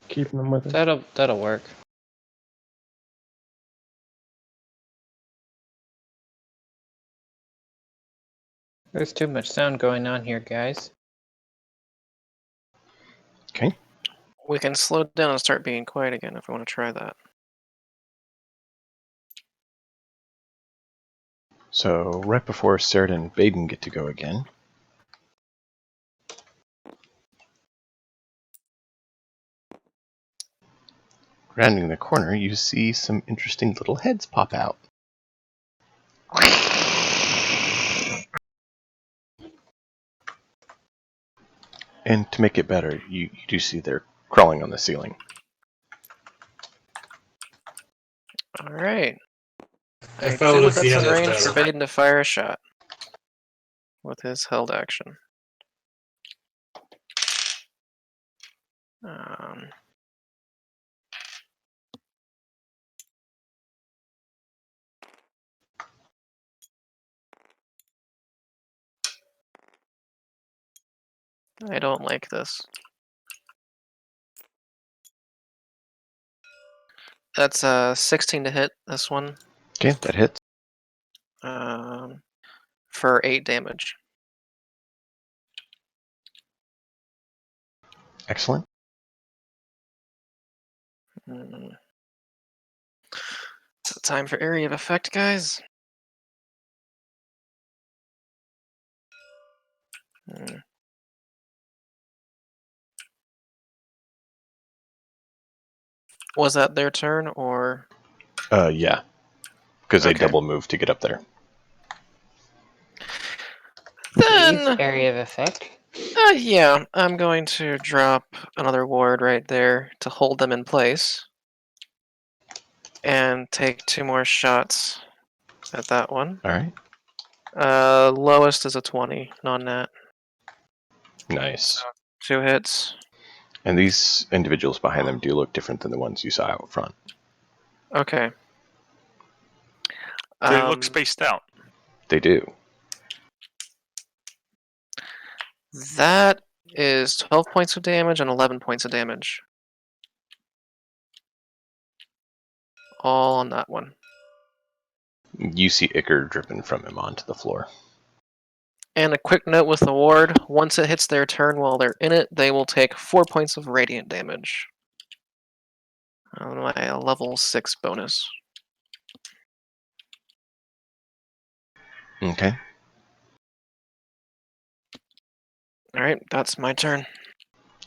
Keeping them with us. That'll work. There's too much sound going on here, guys. Okay. We can slow down and start being quiet again if we want to try that. So right before Certain and Baden get to go again. Rounding the corner, you see some interesting little heads pop out. And to make it better, you do see they're crawling on the ceiling. Alright. I I felt do like that's the in others range better. for Baden to fire a shot. With his held action. I don't like this. That's 16 to hit, this one. Okay, that hits. For 8 damage. Excellent. It's time for area of effect, guys. Was that their turn, or? Yeah. Because they Okay. double moved to get up there. Please, Then, area of effect. yeah, I'm going to drop another ward right there to hold them in place. And take 2 more shots at that one. Alright. Lowest is a 20, non-nat. Nice. 2 hits. And these individuals behind them do look different than the ones you saw out front. Okay. They look spaced out. They do. That is 12 points of damage and 11 points of damage. All on that one. You see ichor dripping from him onto the floor. And a quick note with the ward, once it hits their turn while they're in it, they will take 4 points of radiant damage. On my level 6 bonus. Okay. Alright, that's my turn.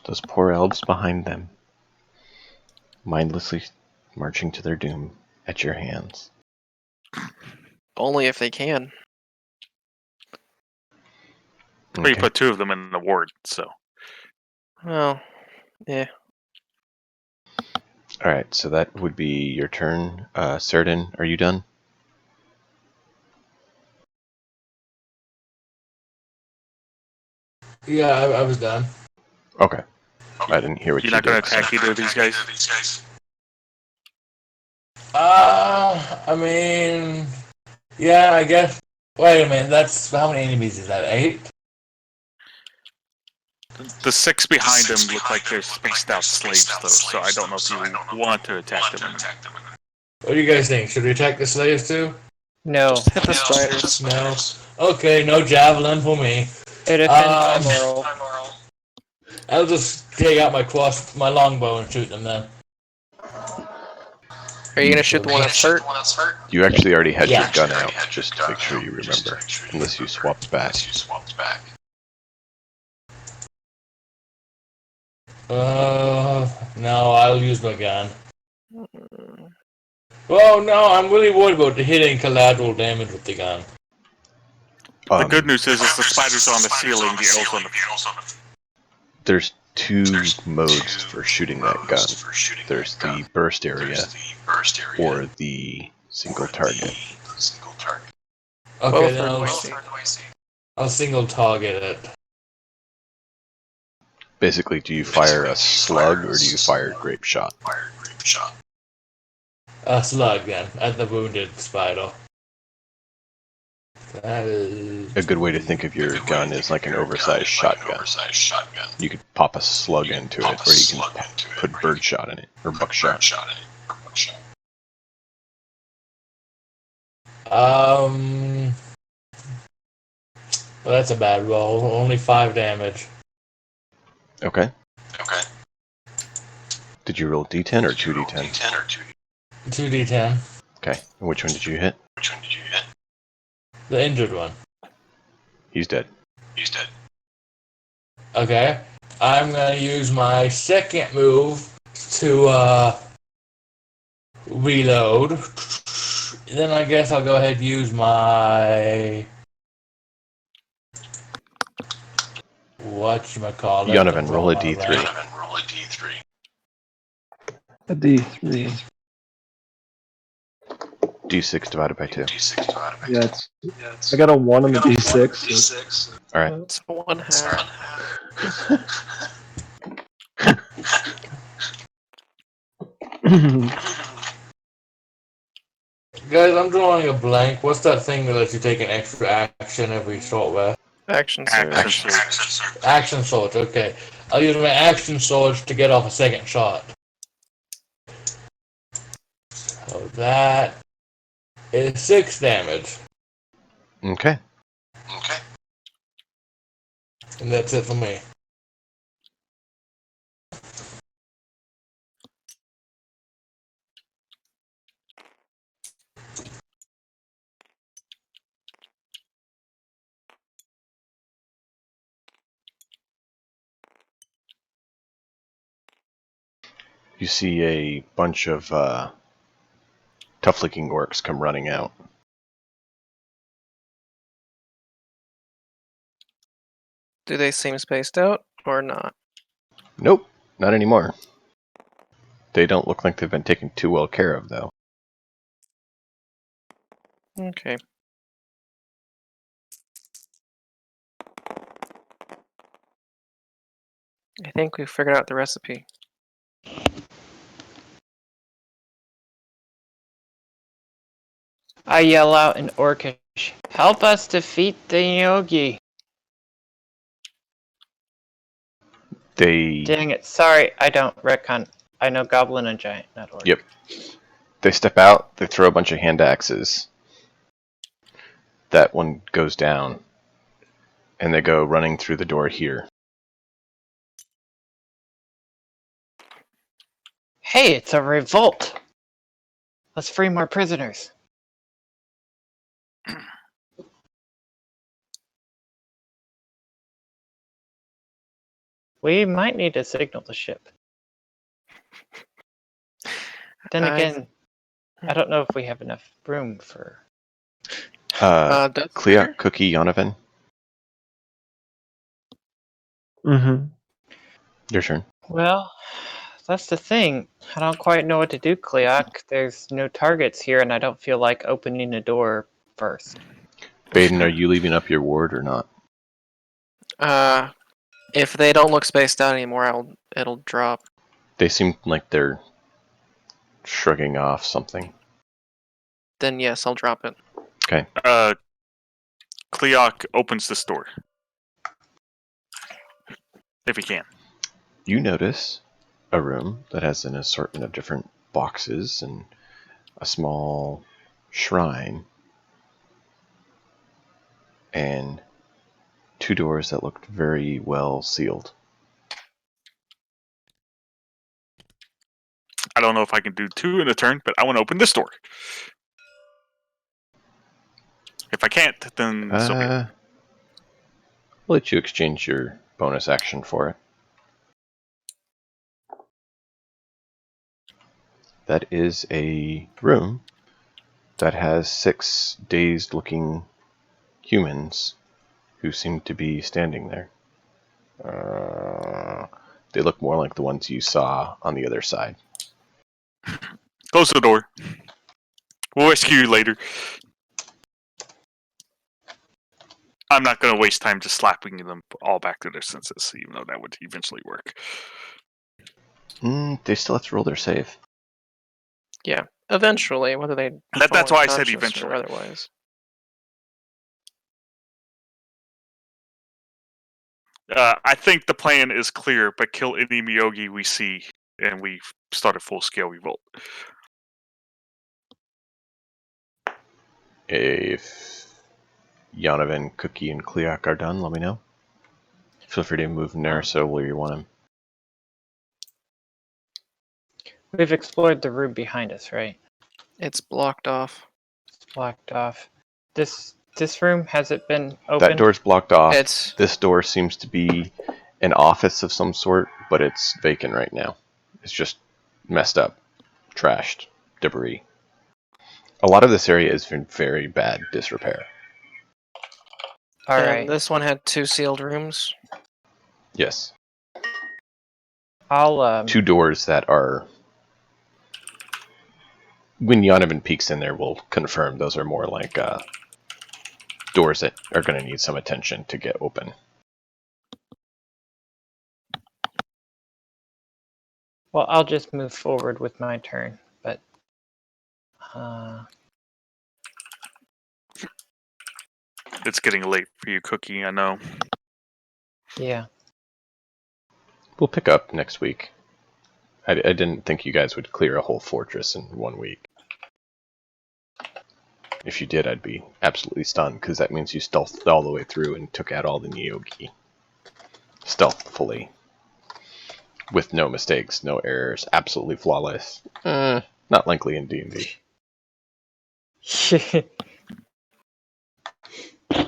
Those poor elves behind them, mindlessly marching to their doom at your hands. Only if they can. Or you Okay. put 2 of them in the ward, so. Well, yeah. Alright, so that would be your turn. Cerdin, are you done? Yeah, I was done. Okay. I didn't hear what You're you not going did. to attack either of these guys? I mean, yeah, I guess. Wait a minute, that's how many enemies is that? 8? The 6 behind them look like they're spaced out slaves, though, so I don't know if you want to attack them. What do you guys think? Should we attack the slaves too? No. Just hit the spiders. No. Okay, no javelin for me. It offends my moral. I'll just take out my longbow and shoot them then. Are you gonna shoot the one that's hurt? You actually already had Yeah. your gun out, just to make sure you remember, unless you swapped back. No, I'll use my gun. Well, no, I'm really worried about hitting collateral damage with the gun. The good news is the spiders are on the ceiling, the elves on the There's 2 modes for shooting that gun. There's the burst area or the single target. Okay, Both then are noisy. I'll single target it. Basically, do you fire a slug or do you fire grape shot? A slug then, at the wounded spider. That is... A good way to think of your gun is like an oversized shotgun. You could pop a slug into it, or you can put birdshot in it, or buckshot. Well, that's a bad roll. Only 5 damage. Okay. Did you roll D10 or 2D10? 2d10. Okay. And which one did you hit? The injured one. He's dead. Okay. I'm gonna use my second move to reload. Then I guess I'll go ahead and use my whatchamacallit. Yonovan, roll a D3. A D3. D6 divided by 2. Yeah, I got a 1 on the D6. Alright. It's 1 half. Guys, I'm drawing a blank. What's that thing that lets you take an extra action every short rest? Action surge. Action sword, okay. I'll use my action sword to get off a second shot. So that is 6 damage. Okay. And that's it for me. You see a bunch of tough-looking orcs come running out. Do they seem spaced out or not? Nope, not anymore. They don't look like they've been taken too well care of, though. Okay. I think we figured out the recipe. I yell out in Orcish, "Help us defeat the Yogi!" They Dang it, sorry, I don't retcon. I know Goblin and Giant, not Orc. Yep. They step out, they throw a bunch of hand axes. That one goes down, and they go running through the door here. Hey, it's a revolt! Let's free more prisoners. We might need to signal the ship. Then again, I don't know if we have enough room for... Does Clea, Cookie, Yonovan, Mm-hmm. your turn. Well, that's the thing. I don't quite know what to do, Kleok. There's no targets here, and I don't feel like opening a door first. Baden, are you leaving up your ward or not? If they don't look spaced out anymore, it'll drop. They seem like they're shrugging off something. Then yes, I'll drop it. Okay. Cleok opens this door. If he can. You notice a room that has an assortment of different boxes and a small shrine and 2 doors that looked very well sealed. I don't know if I can do 2 in a turn, but I want to open this door. If I can't, then so be it. I'll let you exchange your bonus action for it. That is a room that has 6 dazed-looking humans who seem to be standing there. They look more like the ones you saw on the other side. Close the door. We'll rescue you later. I'm not going to waste time just slapping them all back to their senses, even though that would eventually work. They still have to roll their save. Yeah, eventually, whether they. That's fall why I said unconscious eventually. Or otherwise. I think the plan is clear, but kill any Miyogi we see, and we start a full-scale revolt. If Yonovan, Cookie, and Kleok are done, let me know. Feel free to move Narissa where you want him. We've explored the room behind us, right? It's blocked off. It's blocked off. This room, has it been opened? That door's blocked off. It's This door seems to be an office of some sort, but it's vacant right now. It's just messed up, trashed, debris. A lot of this area is in very bad disrepair. All and right. this one had 2 sealed rooms. Yes. I'll 2 doors that are... When Yonovan peeks in there, we'll confirm those are more like doors that are going to need some attention to get open. Well, I'll just move forward with my turn, but It's getting late for you, Cookie, I know. yeah. We'll pick up next week. I didn't think you guys would clear a whole fortress in 1 week. If you did, I'd be absolutely stunned, because that means you stealthed all the way through and took out all the Niyogi. Stealthfully. With no mistakes, no errors, absolutely flawless. Not likely in D&D.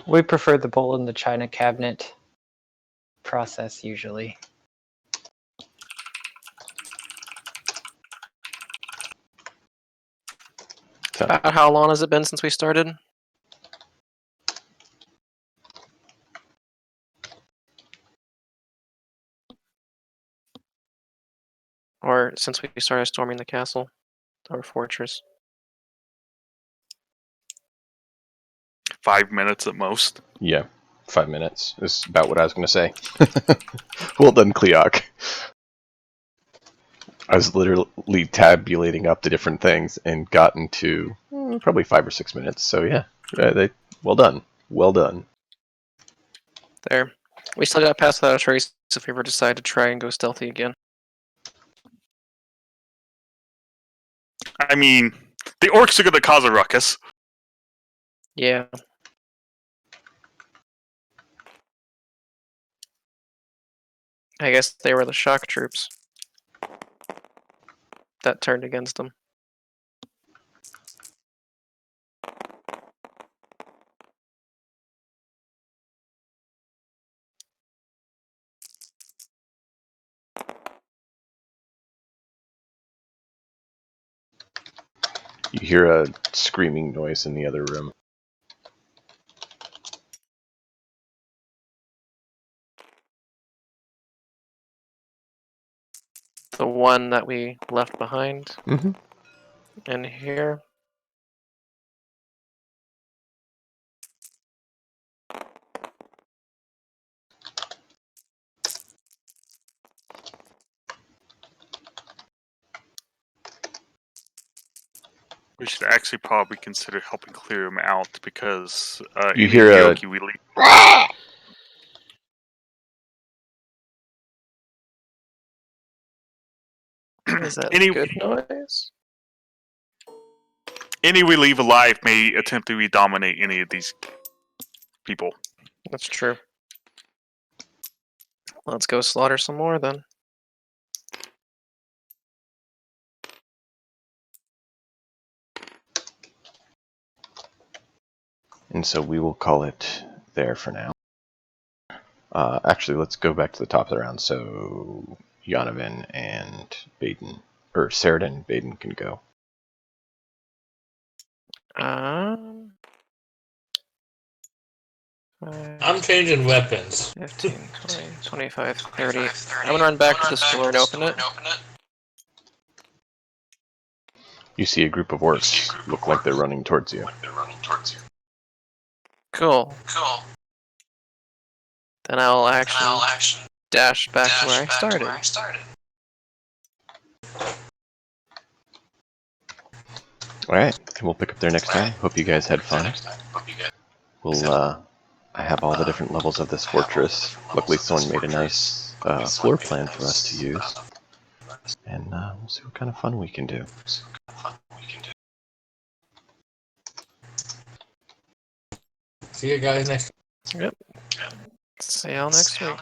We prefer the bowl in the china cabinet process usually. done. How long has it been since we started? Or since we started storming the castle or fortress? 5 minutes at most. Yeah, 5 minutes is about what I was going to say. Well done, Cleoc. I was literally tabulating up the different things and gotten to probably 5 or 6 minutes. So yeah, well done. Well done. There. We still got past without a trace if we ever decide to try and go stealthy again. I mean, the orcs are going to cause a ruckus. Yeah. I guess they were the shock troops that turned against them. You hear a screaming noise in the other room. The one that we left behind Mm-hmm. in here. We should actually probably consider helping clear them out because You any hear a- Yoki we leave. Is that Any- a good noise? Any we leave alive may attempt to dominate any of these people. That's true. Let's go slaughter some more then. And so we will call it there for now. Actually, let's go back to the top of the round. So Yonovan and Baden, or Saradin and Baden can go. Um, I'm changing weapons. 15, 20, 25, 30. I'm gonna run back to the store and open it. You see a group of orcs look like they're running towards you. Cool. Then I'll actually dash back to where I started. Alright, and we'll pick up there next time. Hope you guys had fun. I have all the different levels of this fortress. Luckily someone made a nice floor plan for us to use. And we'll see what kind of fun we can do. See you guys next. Yep. See y'all next week.